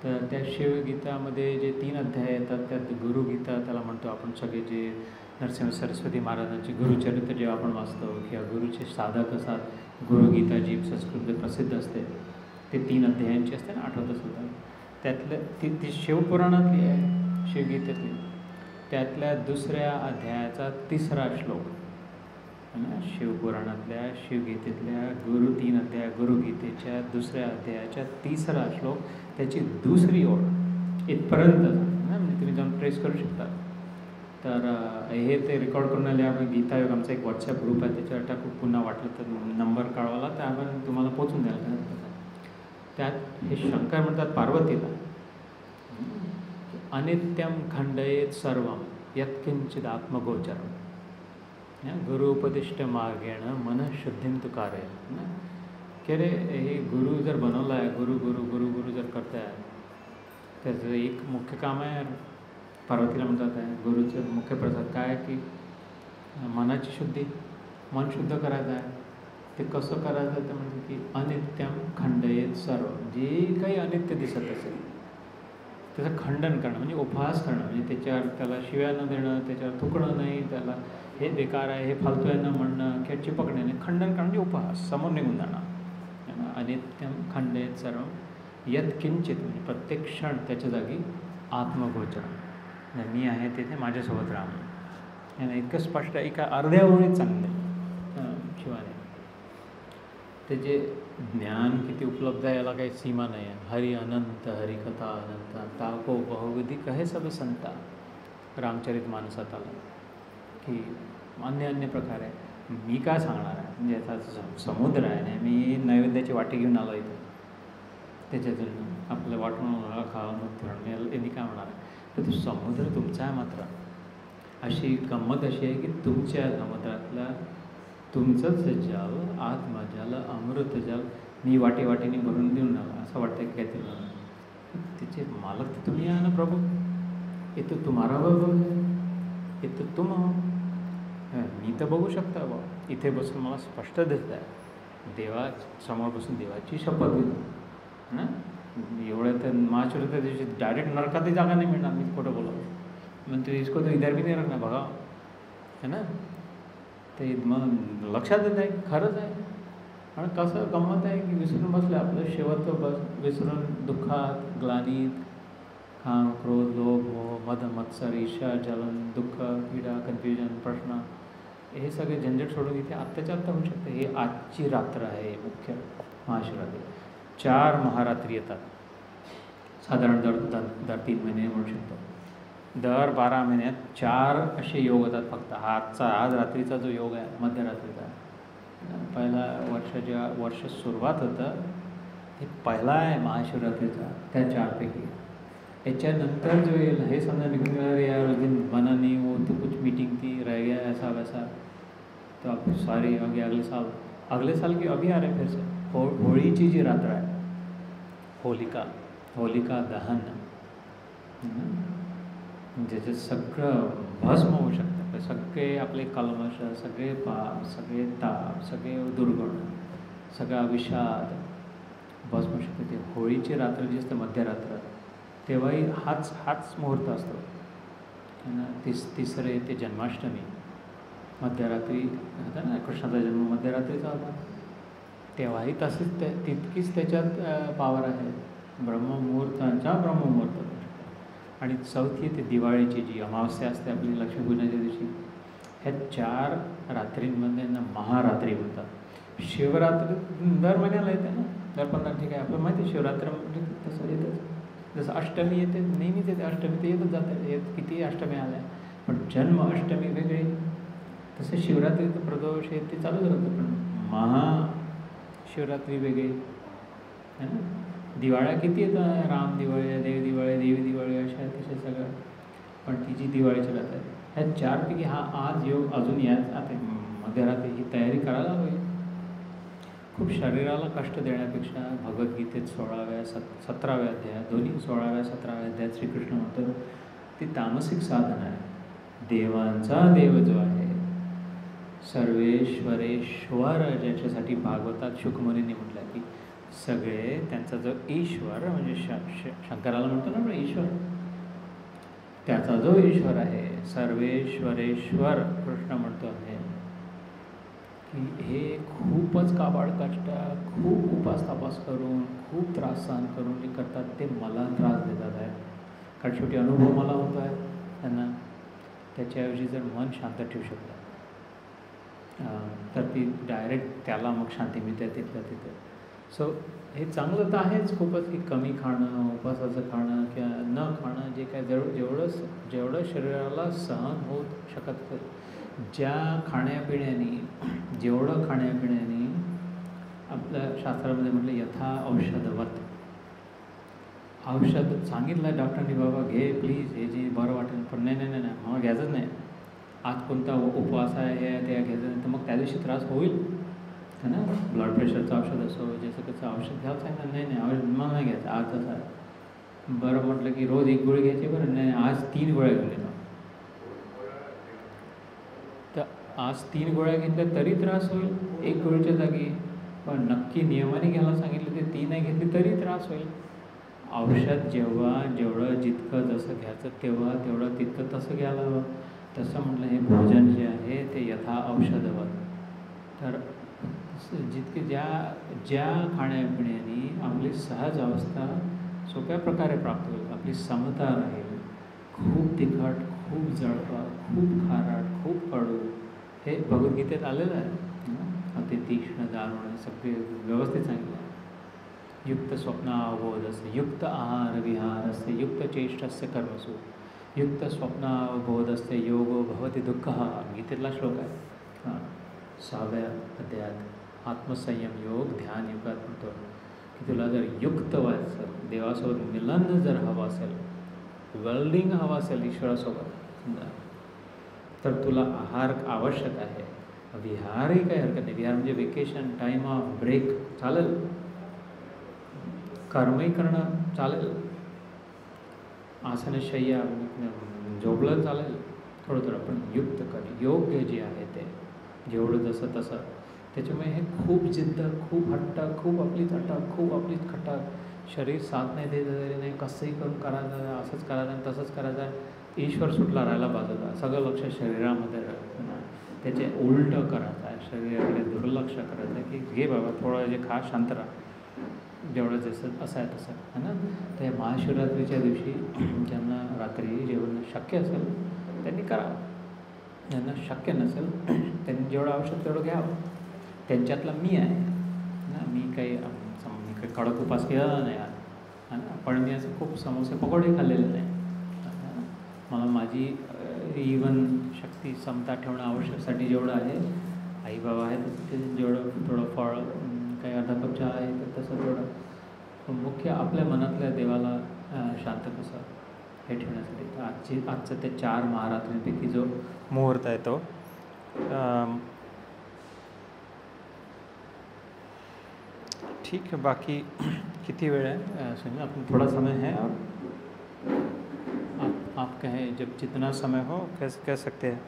तर त्या शिवगीतामध्ये जे 3 अध्याय येतात त्यात गुरुगीता त्याला म्हणतो आपण सगळे. जे नरसिंह सरस्वती महाराजांची गुरुचरित्र जेव्हा आपण वाचतो किंवा गुरुचे साधक असतात, गुरुगीता जी संस्कृतमध्ये प्रसिद्ध असते, ते 3 अध्यायांची असते ना, आठवत सुद्धा. त्यातलं ती शिवपुराणातली आहे, शिवगीतेतली. त्यातल्या 2ऱ्या अध्यायाचा 3रा श्लोक है ना, शिवपुराणातल्या शिवगीतेतल्या 3 अध्याय गुरुगीतेच्या 2ऱ्या अध्यायाच्या 3रा श्लोक, त्याची 2री ओळ इथपर्यंत ना, म्हणजे तुम्ही जाऊन ट्रेस करू शकता. तर हे ते रेकॉर्ड करून आले आपण. गीतायोग आमचा एक व्हॉट्सअप ग्रुप आहे, त्याच्यावर टाकू. पुन्हा वाटलं तर नंबर कळवाला तर आपण तुम्हाला पोचून द्यायला. त्यात हे शंकर म्हणतात पार्वतीला, अनित्यम खंडयेत सर्वम यत्किंचित आत्मगोचरम, गुरुपदिष्ट मार्गेण मनःशुद्धीं तु कारयेत्. की रे, हे गुरु जर बनवला आहे, गुरु गुरु गुरु गुरु जर करताय, त्याचं एक मुख्य काम आहे, पार्वतीला म्हणतात आहे गुरुचं मुख्य प्रसाद काय, की मनाची शुद्धी, मन शुद्ध करायचं आहे. ते कसं करायचं ते म्हणजे की अनित्यम खंडयेत सर्व, जे काही अनित्य दिसत असेल त्याचं खंडन करणं, म्हणजे उपहास करणं. म्हणजे त्याच्यावर त्याला शिव्या न देणं, त्याच्यावर थुकणं नाही, त्याला हे बेकार आहे, हे फालतू आहे न म्हणणं किंवा चिपकणे नाही. खंडन करणं म्हणजे उपहास, समोर निघून जाणं. अनित्यम खंडयेत सर्व यत्किंचित, म्हणजे प्रत्येक क्षण त्याच्या जागी आत्मगोचर, मी आहे तिथे माझ्यासोबत राहणं. यानं इतकं स्पष्ट, एका अर्ध्या ओळीत चांगलं शिवाने. त्याचे ज्ञान किती उपलब्ध आहे याला काही सीमा नाही आहे. हरी अनंत, हरिकथा अनंत, ताको बहुविधी कहे सब संता. रामचरित मानसात आलं की अन्य प्रकारे मी काय सांगणार आहे. म्हणजे याचा समुद्र आहे ना, मी नैवेद्याची वाटी घेऊन आलो इथे, त्याच्यातून आपलं वाटून खावं फिरणं, यांनी काय होणार आहे. तर तो समुद्र तुमचा आहे. मात्र अशी गंमत अशी आहे की तुमच्या समुद्रातला तुमचंच जल, आत्मजल, अमृत जल मी वाटीने भरून देऊन आला. असं वाटतं की काहीतरी तिचे मालक तर तुम्ही आहे ना प्रभू, हे तर तुम्हारा बरोबर आहे, हे तर तुम हो. मी तर बघू शकता बा, इथे बसून मला स्पष्ट दिसत आहे. देवा समोर बसून देवाची शपथ घेतो ना. एवढं तर महाशिवरात्री दिवशी डायरेक्ट नरकातही जागा नाही मिळणार. मी खोटं बोलतो म्हणतो, इसको तो इधर भी नाही रखना बघा, है ना. ते मग लक्षात येत आहे की खरंच आहे. आणि कसं गंमत आहे की विसरून बसलं आपलं शेवटचं विसरून दुःखात, ग्लानीत, काम, क्रोध, लोभ, मोह, मद, मत्सर, ईर्ष्या, जलन, दुःख, पीडा, कन्फ्युजन, प्रश्न, हे सगळे झंझट सोडून इथे आत्ताच्या आत्ता होऊ शकते. हे आजची रात्र आहे मुख्य महाशिवरात्री. 4 महारात्री येतात साधारण दर 3 महिने म्हणू शकतो. दर 12 महिन्यात 4 असे योग होतात फक्त. आज रात्रीचा जो योग आहे मध्यरात्रीचा, पहिला वर्ष सुरुवात होतं हे पहिला आहे महाशिवरात्रीचा त्या 4पैकी. याच्यानंतर जो येईल हे समजा निकल यार उस दिन बना नहीं, वो तो कुछ मीटिंग थी, रह गया ऐसा वैसा, तो आप सारी अगले साल की अभी आ रहे फिर से. होळीची जी रात्र आहे, होलिका दहन, ज्याच्यात सगळं भस्म होऊ शकतं. सगळे आपले कल्मश, सगळे पाप, सगळे ताप, सगळे दुर्गुण, सगळा विषाद भस्म होऊ शकते. ते होळीची रात्र जी असते मध्यरात्र, तेव्हाही हाच मुहूर्त असतो ना. तिसरे ते जन्माष्टमी मध्यरात्री होता ना, कृष्णाचा जन्म मध्यरात्रीचा होता, तेव्हाही तसेच तितकीच त्याच्यात पावर आहे. ब्रह्ममुहूर्तांचा ब्रह्ममुहूर्त. आणि चौथी ते दिवाळीची जी अमावस्या असते आपली लक्ष्मीपूजनाच्या दिवशी, ह्या 4 रात्रींमध्ये ना महारात्री म्हणतात. शिवरात्री दर महिन्याला येते ना, दर 15 ठीक आहे आपलं माहिती आहे. शिवरात्र म्हणजे तसं येतच. जसं अष्टमी येते, नेहमीच येते अष्टमी, ते येतच जाते. किती अष्टमी आल्या, पण जन्माष्टमी वेगळी. तसे शिवरात्रीचं प्रदोष हे ते चालूच राहतं, पण महाशिवरात्री वेगळी है ना. दिवाळ्या किती येतात, राम दिवाळी, देव दिवाळी, देवी दिवाळी, अशा तसे सगळं. पण ती जी दिवाळीच्या राहतात ह्या चारपैकी हा आज योग अजून याच आता मध्यरात्री ही तयारी करायला हवी. खूप शरीराला कष्ट देण्यापेक्षा भगवद्गीतेत 17व्या अध्याय, दोन्ही 16व्या 17व्या अध्यायात श्रीकृष्ण म्हणतो ती तामसिक साधन आहे. देवांचा देव जो आहे, सर्वेश्वरेश्वर, ज्याच्यासाठी भागवतात शुकमुनींनी म्हटलं की सगळे त्यांचा जो ईश्वर म्हणजे शंकराला म्हणतो ना आपण ईश्वर, त्याचा जो ईश्वर आहे सर्वेश्वरेश्वर कृष्ण म्हणतो आहे की हे खूपच काबाड कष्ट, खूप उपास तापास करून, खूप त्रास सहन करून जे करतात ते मला त्रास देतात आहे. कारण शेवटी अनुभव मला होतो आहे त्यांना. त्याच्याऐवजी जर मन शांत ठेवू शकतं तर ती डायरेक्ट त्याला मग शांती मिळते तिथल्या तिथे. सो हे चांगलं तर आहेच खूपच की कमी खाणं, उपवासाचं खाणं किंवा न खाणं, जे काय जेवढं शरीराला सहन होऊ शकत, ज्या खाण्यापिण्याने, जेवढं खाण्यापिण्याने आपल्या शास्त्रामध्ये म्हटलं यथा औषधवत, औषध सांगितलं डॉक्टरनी बाबा घे प्लीज, हे जे बरं वाटेल, पण नाही नाही नाही मला घ्यायचंच नाही. आज कोणता उपवास आहे हे ते घ्यायचं नाही, तर मग त्या दिवशी त्रास होईल है ना. ब्लड प्रेशरचं औषध असो, ज्याचं कसं औषध घ्यायचं आहे, नाही नाही औषध मला नाही घ्यायचं आज तसं आहे. बरं म्हटलं की रोज 1 गोळी घ्यायची, बरं नाही आज 3 गोळ्या घेऊन येतो. तर आज 3 गोळ्या घेतल्या तरी त्रास होईल 1 गोळीच्या जागी, पण नक्की नियमाने घ्यायला सांगितलं ते 3 नाही घेतली तरी त्रास होईल. औषध जेवढं जितकं जसं घ्यायचं तेवढं तितकं तसं घ्यायला हवं. तसं म्हटलं हे भोजन जे आहे ते यथा औषधवत. तर जितके ज्या खाण्यापिण्याने आपली सहज अवस्था सोप्या प्रकारे प्राप्त होईल, आपली समता राहील. खूप तिखट, खूप जळफळ, खूप खारट, खूप कडू, हे भगवद्गीतेत आलेलं आहे. अति तीक्ष्ण, दारुण, सगळे व्यवस्थित सांगितलं आहे. युक्त स्वप्नावबोधस्य, युक्त आहार विहारस्य, युक्त चेष्टस्य कर्मसु, युक्त स्वप्नावबोधस्य योगो भवति दुःखः, गीतेतला श्लोक आहे. 6व्या अध्यायात आत्मसंयम योग ध्यान युगात म्हणतो की तुला जर युक्त व्हायचं, देवासोबत मिलन जर हवं असेल, वेल्डिंग हवं असेल ईश्वरासोबत, तर तुला आहार आवश्यक आहे. विहारही काही हरकत नाही. विहार म्हणजे वेकेशन, टाईम ऑफ, ब्रेक चालेल, कर्मही करणं चालेल, आसनशय्या झोपलं चालेल थोडं, पण युक्त कर, योग्य जे आहे ते जेवढं जसं तसं. त्याच्यामुळे हे खूप जिद्द, खूप हट्ट, खूप आपलीच अटक, खूप आपलीच खटक, शरीर साथ नाही देत नाही, कसंही करून करायचं, असंच करायचं तसंच करायचं. ईश्वर सुटला राहायला बाजूला, सगळं लक्ष शरीरामध्ये राहतं ना. त्याचे उलटं करायचं आहे, शरीराकडे दुर्लक्ष करायचं आहे की घे बाबा थोडं जे खा, शांत राहा, जेवढं जसं असं आहे तसं है ना. तर या महाशिवरात्रीच्या दिवशी ज्यांना रात्री जेवण शक्य असेल त्यांनी करावं, ज्यांना शक्य नसेल त्यांनी जेवढं आवश्यक तेवढं घ्यावं. त्यांच्यातला मी आहे ना. मी काही कडक उपास केला नाही आहे ना, पण मी असं खूप समोसे पकोडे खाल्लेले नाही. मला माझी इवन शक्ती समता ठेवणं आवश्यकसाठी जेवढं आहे, आई बाबा आहे तसं ते जेवढं थोडं फळ, काही अर्धा कप चहा आहे तर तसं थोडं. मुख्य आपल्या मनातल्या देवाला शांत कसं हे ठेवण्यासाठी आजचं ते 4 महारात्रींपैकी जो मुहूर्त आहे तो ठीक है. बाकी किती वेळ आहे सुनिए, आपण थोड़ा समय है और आप कहें जब जितना समय हो कह सकते हैं.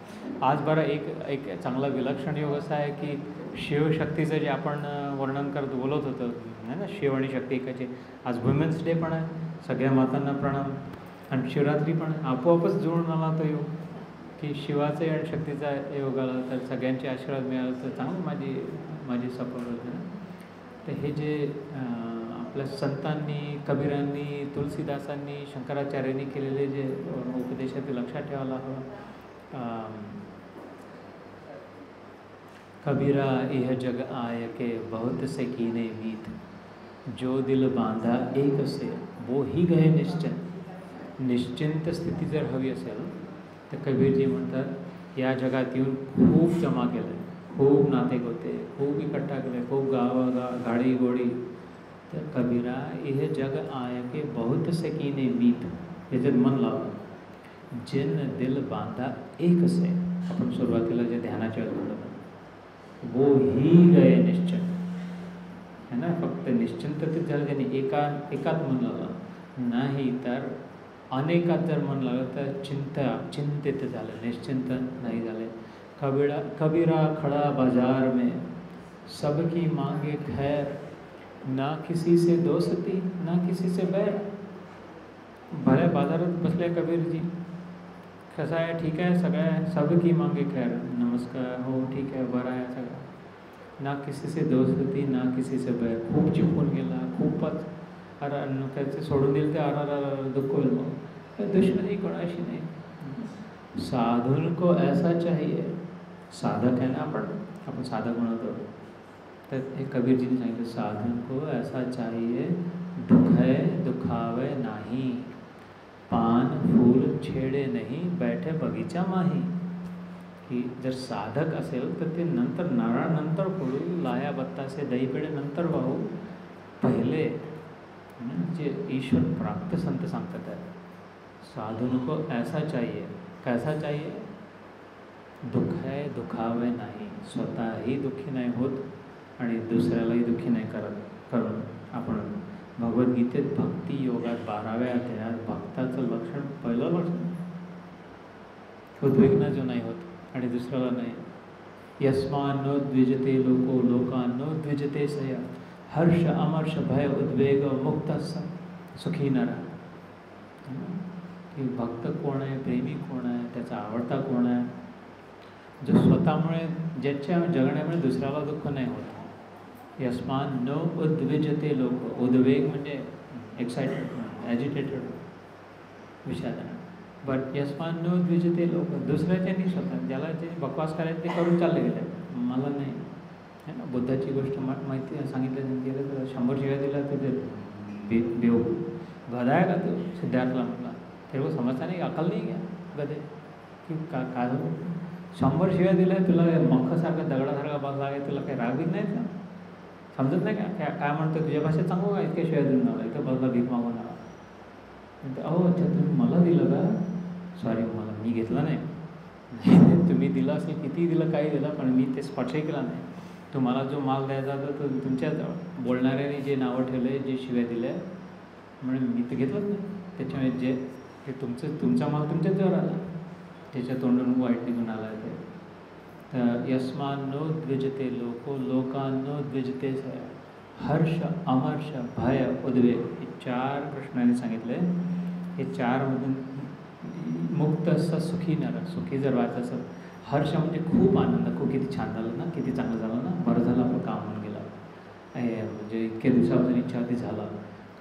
आज बरं एक चांगला विलक्षण योग असा आहे की शिवशक्तीचं जे आपण वर्णन बोलत होतो है ना, शिव आणि शक्ती एकाचे. आज वुमेन्स डे पण आहे, सगळ्या मातांना प्रणाम. आणि शिवरात्री पण आपोआपच जुळून आला तो योग की शिवाचा आणि शक्तीचा योग आला, तर सगळ्यांचे आशीर्वाद मिळाला तर चांगली माझी सपोर्ट होते ना. तर हे जे आपल्या संतांनी, कबीरांनी, तुलसीदासांनी, शंकराचार्यांनी केलेले जे उपदेशातील लक्षात ठेवायला हवं. कबीरा इह जग आय के बहुत से कीने मीत, जो दिल बांधा एक से वो ही गए निश्चिंत. निश्चिंत स्थिती जर हवी असेल तर कबीरजी म्हणतात या जगात येऊन खूप जमा केलं, खूप नाते होते, खूप इकट्ठा केले, खूप गाड़ी गोड़ी। तर कबीरा यह जग आय के बहुत सकीने मीत, याच्यात मन लावलं। जिन दिल बांधा एक से, आपण सुरुवातीला जे ध्यानाच्या वेळेस बोललो वो ही गए निश्चल, है ना। फक्त निश्चिंततेत झालं त्याने, एकात मन लावलं, नाही तर अनेकात जर मन लागलं तर चिंतित झालं, निश्चिंत नाही झाले। कबीरा खड़ा बाजार में सबकी मांगे खैर, ना किसी से दोस्ती ना किसी से बैर। भल्या बाजारात बसले कबीरजी, कसं आहे, ठीक आहे, सगळं आहे, सबकी मांगे खैर, नमस्कार, हो ठीक आहे, बरं आहे सगळं, ना किसी से दोस्ती ना किसी से बैर। खूप चिपकून गेला, खूपच त्याचे सोडून दिलं ते दुःख होईल, मग दुश्मनी कोणाशी नाही। साधुन को ऐसा चाहिए, साधक आहे ना आपण साधक म्हणतो, तर हे कबीरजीने सांगितलं, साधन को ऐसा चाहिए दुखे दुखावे नाही, पान फूल छेडे नाही, बैठे बगीचा माही। की जर साधक असेल तर ते नंतर नारळानंतर फोडू, लाया बत्तासे दही पेढे नंतर वाहू, पहिले जे ईश्वर प्राप्त संत सांगतात आहे, साधुन को ऐसा चाहिए, कैसा चाहिए, दुःख आहे दुखावे नाही, स्वतःही दुःखी नाही होत आणि दुसऱ्यालाही दुःखी नाही करून आपण भगवद्गीतेत भक्ती योगात 12व्या अध्यायात भक्ताचं लक्षण, पहिलं लक्षण उद्विग्न जो नाही होत आणि दुसऱ्याला नाही। यस्मान्नो द्विजते लोको लोकान्नो द्विजते सया, हर्ष अमर्ष भय उद्वेग मुक्त सुखी नरा। की भक्त कोण आहे, प्रेमी कोण आहे, त्याचा आवडता कोण आहे, जो स्वतःमुळे ज्याच्या जगण्यामुळे दुसऱ्याला दुःख नाही होत। यस्मान न उद्विजते लोक, उद्वेग म्हणजे एक्साइटेड, ॲजिटेटेड, विषाद। बट यस्मान न उद्विजते लोक, दुसऱ्याच्या नाही, स्वतः ज्याला जे बकवास करायचे ते करून चालले गेले, मला नाही, है ना। बुद्धाची गोष्ट माहिती सांगितलं गेलं तर 100 शिव्या दिला तर बेव गधा आहे का तो, सिद्धार्थला म्हटला, तेरे को समजता नाही, अकल नाही घ्या गधे, की काय 100 शिव्या दिल्या, तुला मंखासारखा दगडासारखा बसला आहे, तुला काही राग नाही का, समजत नाही का काय म्हणतो, तुझ्या भाषेत सांगू का, इतक्या शिव्या देऊन आला, इथं बसला भीक मागून आला। अहो अच्छा तुम्ही मला दिलं का, सॉरी मला मी घेतला नाही, तुम्ही दिलं असेल, किती दिलं, काही दिलं, पण मी ते स्पर्शही केला नाही। तुम्हाला जो माल द्यायचा होता तो तुमच्या बोलणाऱ्याने जे नावं ठेवले, जे शिव्या दिल्या, म्हणून मी तर घेतलंच नाही। त्याच्यामुळे जे ते तुमचा माल तुमच्याच जवळ आला, त्याच्या तोंडून वाईट निघून आला ते। तर यस्मान्नो द्विजते लोको लोकान्नो द्विजते सया, हर्ष अमर्ष भय उद्वेग, हे 4 कृष्णाने सांगितले। हे 4मधून मुक्त असं सुखी नर, सुखी जर व्हायचं असेल, हर्ष म्हणजे खूप आनंद, खूप किती छान झालं ना, किती चांगलं झालं ना, बरं झालं आपलं काम होऊन गेलं, म्हणजे इतक्या दिवसापासून इच्छा होती झालं,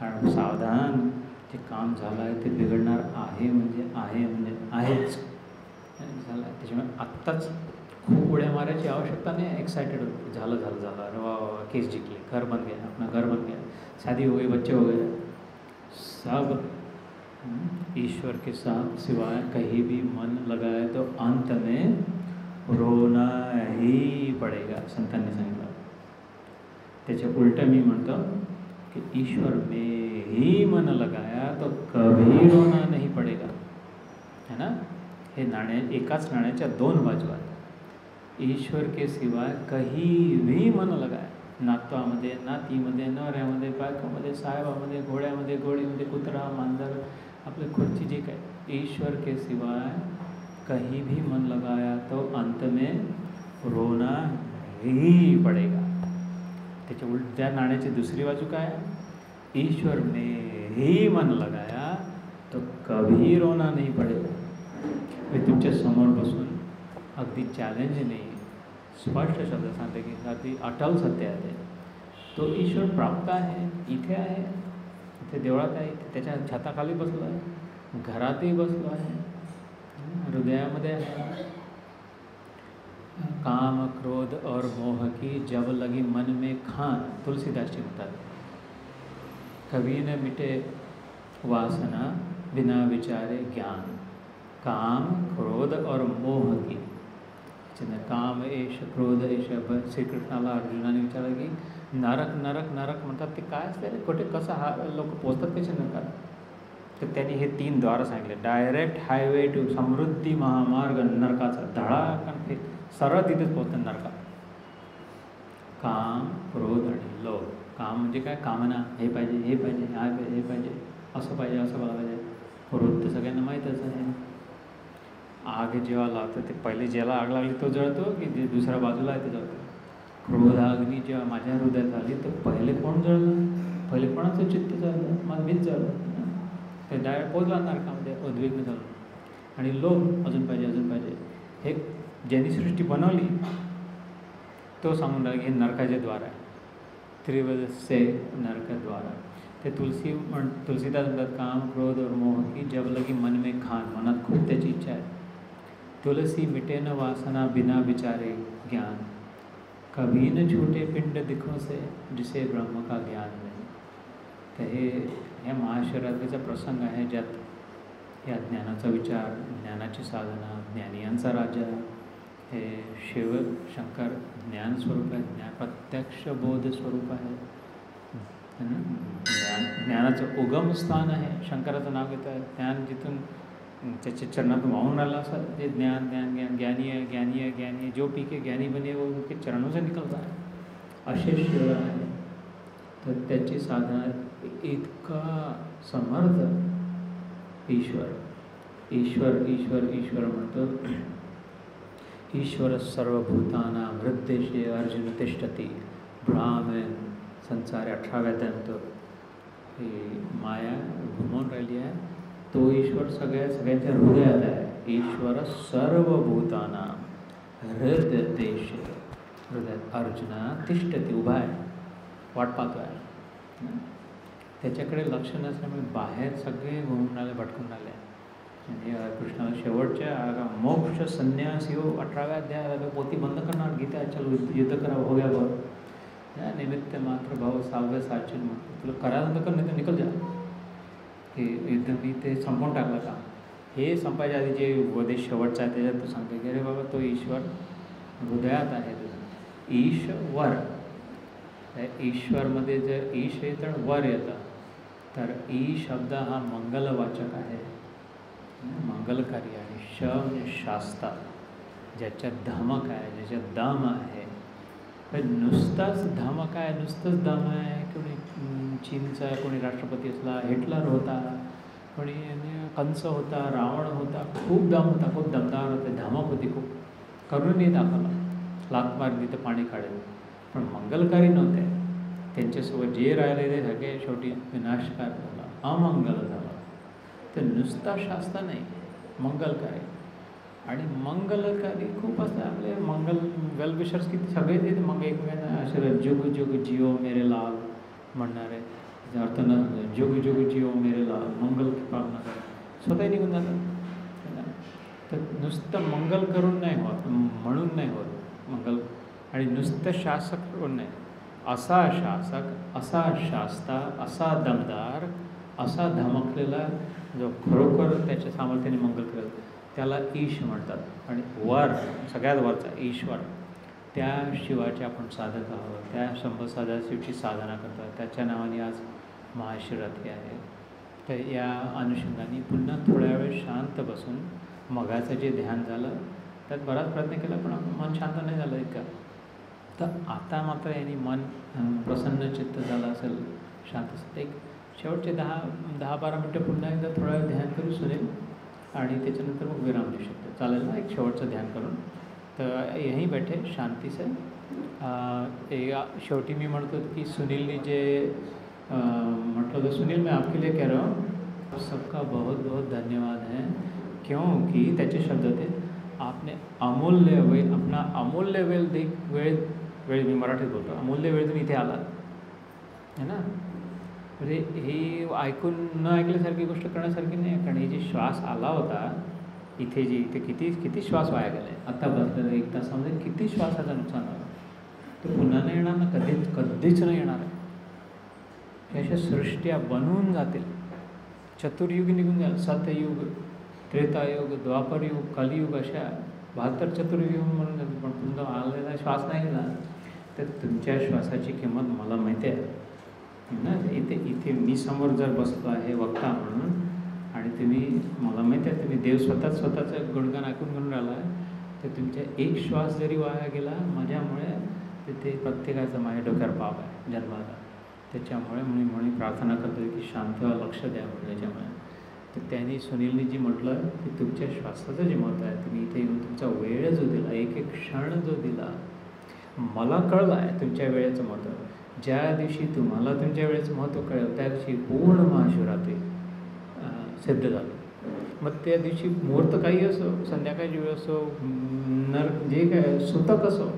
कारण सावधान जे काम झालं आहे ते बिघडणार आहे म्हणजे आहेच झालं। त्याच्यामुळे आत्ताच खूप उड्या मारायची आवश्यकता नाही, एक्साइटेड होती, झालं अरे वा केस जिंकले, घर बन गया, अपना घर बन गया, शादी हो गई, बच्चे हो गए, सब ईश्वर के साथ सिवाय कहीं भी मन लगाए तो अंत में रोना ही पडेगा, संतांनी सांगितलं। त्याच्या उलट मी म्हणतो कि ईश्वर में ही मन लगाया तो कभी रोना नहीं पड़ेगा, है ना। हे एकाच नाण्याच्या 2 बाजू आहेत। ईश्वर के सिवाय कहीं भी मन लगाया, नातवामध्ये, नातीमध्ये, नवऱ्यामध्ये, बायकोमध्ये, साहेबामध्ये, घोड्यामध्ये, घोडीमध्ये, कुत्रा, मांजर, आपले खुर्ची, जे काय, ईश्वर के सिवाय कहीं भी मन लगाया तो अंत में रोना ही पड़ेगा। त्याच्या उलट त्या नाण्याची दुसरी बाजू काय, ईश्वर में ही मन लगाया तो कभी रोना नहीं पड़ेगा। मी तुमच्या समोर बसून अगदी चॅलेंज नाही, स्पष्ट शब्द सांगते की अगदी अटल सत्य आहे, तो ईश्वर प्राप्त आहे, इथे आहे, इथे देवळात आहे, त्याच्या छताखाली बसलो आहे, घरातही बसलो आहे, हृदयामध्ये आहे। काम क्रोध और मोह की जब लगी मन में खान, तुलसीदास जी म्हणतात, कभी न मिटे वासना बिना विचारे ज्ञान। काम, क्रोध और मोह की. काम एष, क्रोध एष. श्री कृष्णाला अर्जुनाने विचारलं की नरक नरक नरक म्हणतात ते काय असते रे, कुठे कसं लोक पोचतात कसे नरकात. तर त्यांनी हे 3 द्वार सांगितले. डायरेक्ट हायवे टू समृद्धी महामार्ग नरकाचा धडाकन ते सरळ तिथेच पोचतात नरकात. काम, क्रोध आणि लोभ. काम म्हणजे काय, कामना, हे पाहिजे हे पाहिजे हे पाहिजे असं पाहिजे असं मला पाहिजे. क्रोध तर सगळ्यांना माहीतच आहे. आग जेव्हा लावतं ते पहिले ज्याला आग लागली तो जळतो की जे दुसऱ्या बाजूला आहे ते जळतो. क्रोधाग्नी जेव्हा माझ्या हृदयात आली तर पहिले कोण जळलं, पहिले कोणाचं चित्त जळलं, मला मीच जळलं. ते डायरेक्ट पोचला नरकामध्ये उद्विग्न झालं. आणि लोभ, अजून पाहिजे अजून पाहिजे. हे ज्यांनी सृष्टी बनवली तो सांगून राहिला की हे नरकाचे द्वार आहे. त्रिवद से नरकद्वार. ते तुलसीदास म्हणतात काम, क्रोध और मोह की जब लगी मन में खान. मनात खूप त्याची इच्छा आहे. तुलसी मिटे न वासना बिना विचारे ज्ञान. कभी न छूटे पिंड दिखों से जिसे ब्रह्म का ज्ञान नाही. तर हे महाशिवरात्रीचा प्रसंग आहे ज्यात या ज्ञानाचा विचार, ज्ञानाची साधना, ज्ञानियांचा राजा हे शिव शंकर ज्ञान स्वरूप आहे. प्रत्यक्ष बोध स्वरूप आहे. ज्ञानाचं उगम स्थान आहे. शंकराचं नाव घेतं आहे. ज्ञान जिथून त्याच्या चरणातून वाहून राहिला असं ते ज्ञान ज्ञान ज्ञान. ज्ञानी है ज्ञानी है ज्ञानी है. जो पी के ज्ञानी बने वो उनके चरणों से निकलता है. असे शिव आहे. तर त्याची साधना इतका समर्थ ईश्वर ईश्वर ईश्वर ईश्वर म्हणतो. ईश्वर सर्वभूतानां हृद्देशे अर्जुन तिष्ठति. ब्राह्मण संसार 18व्या अध्यायात ही माया घुमवून राहिली आहे. तो ईश्वर सगळ्यांच्या हृदयात आहे. ईश्वर सर्वभूतानां हृदयदेशे. हृदयात अर्जुना तिष्ठति, उभा आहे, वाट पाहतो आहे. त्याच्याकडे लक्ष नसल्यामुळे बाहेर सगळे घुमून राहिले, भटकून राहिले. म्हणजे कृष्णाला शेवटच्या मोक्ष संन्यास यो 18व्या अध्यायाला पोथी बंद करणार. गीता चलो युद्ध करा, हो गया बरं. या निमित्त मात्र भाव 6व्या साचन म्हणतो. तुला करायला तर कर, नाही तर निकल जा. की युद्ध मी ते संपवून टाकलं का. हे संपायच्या आधी जे उपदेश शेवटचा आहे त्याच्यात तू सांगते की अरे बाबा तो ईश्वर हृदयात आहे. ईश्वर, ईश्वरमध्ये जर ईश आहे तर वर येतं. तर ई शब्द हा मंगलवाचक आहे, मंगलकारी आहे. श म्हणजे शास्ता, ज्याच्यात धमक आहे, ज्याच्यात दम आहे. पण नुसताच धमक आहे, नुसतंच दम आहे. कोणी चीनचा कोणी राष्ट्रपती असला, हिटलर होता, कोणी कंस होता, रावण होता, खूप दम होता, खूप दमदार होते, धमक होती खूप, करूनही दाखवला. लात मारली तर पाणी काढेल. पण मंगलकारी नव्हते. त्यांच्यासोबत जे राहिले ते सगळे शेवटी विनाशकार झाला, अमंगल झाला. तर नुसता शास्त्र नाही, मंगलकारी. आणि मंगलकारी खूप असतात आपले. मंगल वेलविशर्स किती सगळे ते मग एकमेकांना असे जुग जुग जिओ मेरे लाल म्हणणारे. त्याचा अर्थ न जुग जुग जिओ मेरे लाल, मंगल पाळणारे स्वतः निघून जातात. तर नुसतं मंगल करून नाही होत, म्हणून नाही होत मंगल. आणि नुसतं शासक करून नाही. असा शासक, असा शास्ता, असा दमदार, असा धमकलेला जो खरोखर त्याच्या सामर्थ्याने मंगल करत, त्याला ईश म्हणतात. आणि वर, सगळ्यात वरचा ईश्वर, त्या शिवाचे आपण साधक आहोत. त्या सदाशिवची साधना करतात. त्याच्या नावाने आज महाशिवरात्री आहे. तर या अनुषंगाने पुन्हा थोड्या वेळ शांत बसून मगाचं जे ध्यान झालं त्यात बराच प्रयत्न केला, पण मन शांत नाही झालं इतका. तर आता मात्र यांनी मन प्रसन्न चित्त झालं असेल, शांत असेल. एक शेवटचे 10-12 मिनटं पुन्हा एकदा थोडा वेळ ध्यान करू सुनेल आणि त्याच्यानंतर मग विराम देऊ शकतो. चालेल ना, एक शेवटचं ध्यान करून. तर यहीं बैठे शांती से. शेवटी मी म्हणतो की सुनीलने जे म्हटलं होतं, सुनील मैं आपके लिए कह रहा हूँ सबका बहुत बहुत धन्यवाद है. क्योंकि त्याचे शब्द होते, आपने अमूल्य वेळ, अपना अमूल्य वेळ मी मराठीत बोलतो, अमूल्य वेळ तुम्ही इथे आलात है ना. म्हणजे ही ऐकून न ऐकल्यासारखी गोष्ट करण्यासारखी नाही. कारण हे जे श्वास आला होता इथे, इथे किती श्वास वाया गेले. आत्ता बसलेलं 1 तासामध्ये किती श्वासाचं नुकसान झालं. तो पुन्हा नाही येणार ना, कधीच नाही येणार आहे. अशा सृष्ट्या बनवून जातील. चतुर्युग निघून जाईल, सतयुग त्रेतायुग, द्वापरयुग, कलियुग अशा 72 चतुर्युग म्हणून जाते. पण तुमचा आलेला श्वास नाही ना, तर तुमच्या श्वासाची किंमत मला माहिती आहे ना. इथे मी समोर जर बसलो आहे वक्ता म्हणून, आणि तुम्ही, मला माहिती आहे तुम्ही देव स्वतःचं गुणगान ऐकून घेऊन राहिला आहे, तर तुमचा एक श्वास जरी वाया गेला माझ्यामुळे, तर ते प्रत्येकाचं माझ्या डोक्यावर पाप आहे जन्माला. त्याच्यामुळे मी प्रार्थना करतो की शांत लक्ष द्या म्हणून त्याच्यामुळे. तर त्यांनी सुनीलनी जी म्हटलं की तुमच्या श्वासाचं जे महत्त्व आहे, तुम्ही इथे येऊन तुमचा वेळ जो दिला, एक एक क्षण जो दिला, मला कळलं आहे तुमच्या वेळेचं महत्त्व. ज्या दिवशी तुम्हाला तुमच्या वेळेचं महत्त्व कळलं त्या दिवशी पूर्ण महाशिवरात्री सिद्ध झालं. मग त्या दिवशी मुहूर्त काही असो, संध्याकाळची वेळ असो, जे काय सुतक असो,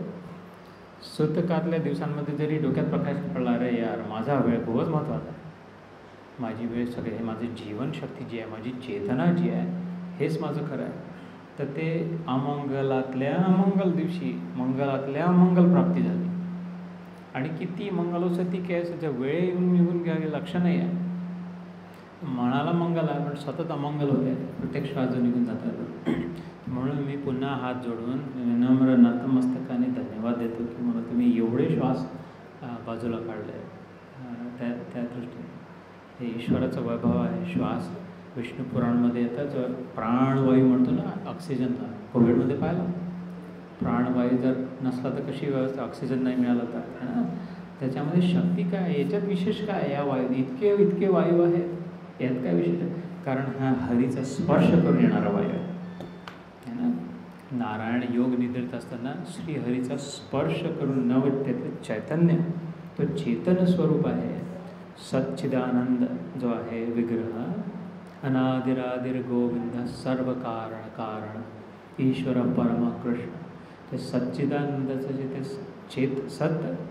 सुतकातल्या दिवसांमध्ये जरी डोक्यात प्रकाश पडला, रे यार माझा वेळ खूपच महत्त्वाचा आहे, माझी वेळ सगळे, हे माझी जीवनशक्ती जी आहे, माझी चेतना जी आहे, हेच माझं खरं आहे. तर ते अमंगलातल्या अमंगल दिवशी मंगलातल्या मंगल प्राप्ती झाली. आणि किती मंगल असो ती काय असं वेळ येऊन निघून घ्यावी लक्ष नाही आहे. मनाला मंगल आहे पण सतत अमंगल होते, प्रत्येक श्वास जो निघून जातात. म्हणून मी पुन्हा हात जोडून विनम्र नतमस्तकाने धन्यवाद देतो की मला तुम्ही एवढे श्वास बाजूला काढले. त्या दृष्टीने हे ईश्वराचं वैभव आहे. श्वास विष्णू पुराणमध्ये येतं, जो प्राणवायू म्हणतो ना ऑक्सिजनला, कोविडमध्ये पाहिला, प्राणवायू जर नसला तर कशी व्यवस्था, ऑक्सिजन नाही मिळाला तर ना. त्याच्यामध्ये शक्ती काय, याच्यात विशेष काय, या वायू इतके वायू आहेत, यात काय विशेष आहे? कारण हा हरीचा स्पर्श करून येणारा वायू आहे ना. नारायण योग निद्रित असताना श्रीहरीचा स्पर्श करून त्यातले चैतन्य, तो चेतन स्वरूप आहे. सच्चिदानंद जो आहे विग्रह, अनादिरादिर गोविंद सर्व कारण कारण ईश्वर परम कृष्ण. ते सच्चिदानंदाचं जे ते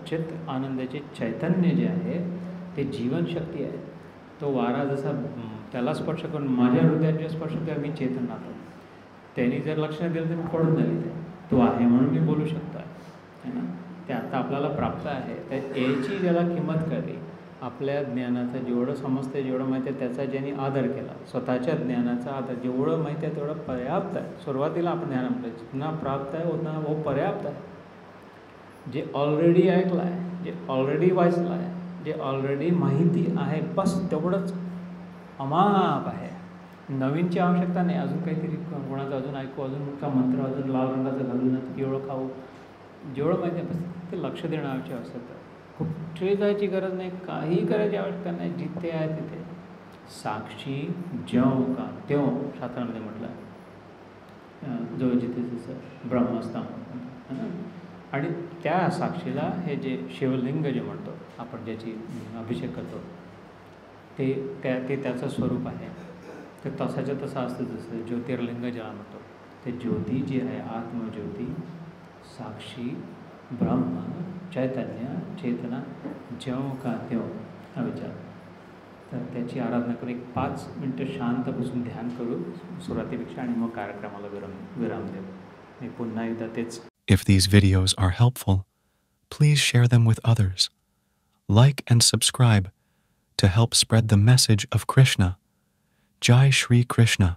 चित आनंदाचे चैतन्य जे आहे ते जीवनशक्ती आहे. तो वारा जसा त्याला स्पर्श करून माझ्या हृदयात स्पर्श त्या मी चेतन राहतो. त्यांनी जर लक्ष दिलं तर मी पडून जाईल. तो आहे म्हणून मी बोलू शकतो आहे ना. ते आता आपल्याला प्राप्त आहे. तर याची ज्याला किंमत कळली, आपल्या ज्ञानाचं जेवढं समजतं, जेवढं माहिती आहे त्याचा ज्यांनी आदर केला, स्वतःच्या ज्ञानाचा आदर, जेवढं माहिती आहे तेवढं पर्याप्त आहे. सुरुवातीला आपण ज्ञान आपलं जितना प्राप्त आहे उतना वो पर्याप्त आहे. जे ऑलरेडी ऐकलं आहे, जे ऑलरेडी वाचलं आहे, जे ऑलरेडी माहिती आहे, बस तेवढंच अमाप आहे. नवीनची आवश्यकता नाही. अजून काहीतरी कोणाचं अजून ऐकू, अजून मोठा मंत्र, अजून लाल रंगाचं घालून एवढं खाऊ, जेवढं माहिती आहे बस ते लक्ष देणं आवश्यक आहे. कुठे जायची गरज नाही, काही करायची आवश्यकता नाही. जिथे आहे तिथे साक्षी ज्यों का त्यों शास्त्रामध्ये म्हटलं आहे, जो जिथे जसं ब्रह्मस्थान है ना. आणि त्या साक्षीला हे जे शिवलिंग जे म्हणतो आपण, ज्याची अभिषेक करतो, ते त्याचं स्वरूप आहे. ते तसाच्या तसा असतं. जसं ज्योतिर्लिंग ज्याला म्हणतो, ते ज्योती जी आहे, आत्मज्योती, साक्षी, ब्रह्म, चैतन्य, चेतना, ज्यों का त्यों हा विचार. तर त्याची आराधना करून 5 मिनटं शांत बसून ध्यान करू सुरुवातीपेक्षा, आणि मग कार्यक्रमाला विराम देऊ. मी पुन्हा एकदा तेच. If these videos are helpful, please share them with others. Like and subscribe to help spread the message of Krishna. Jai Shri Krishna.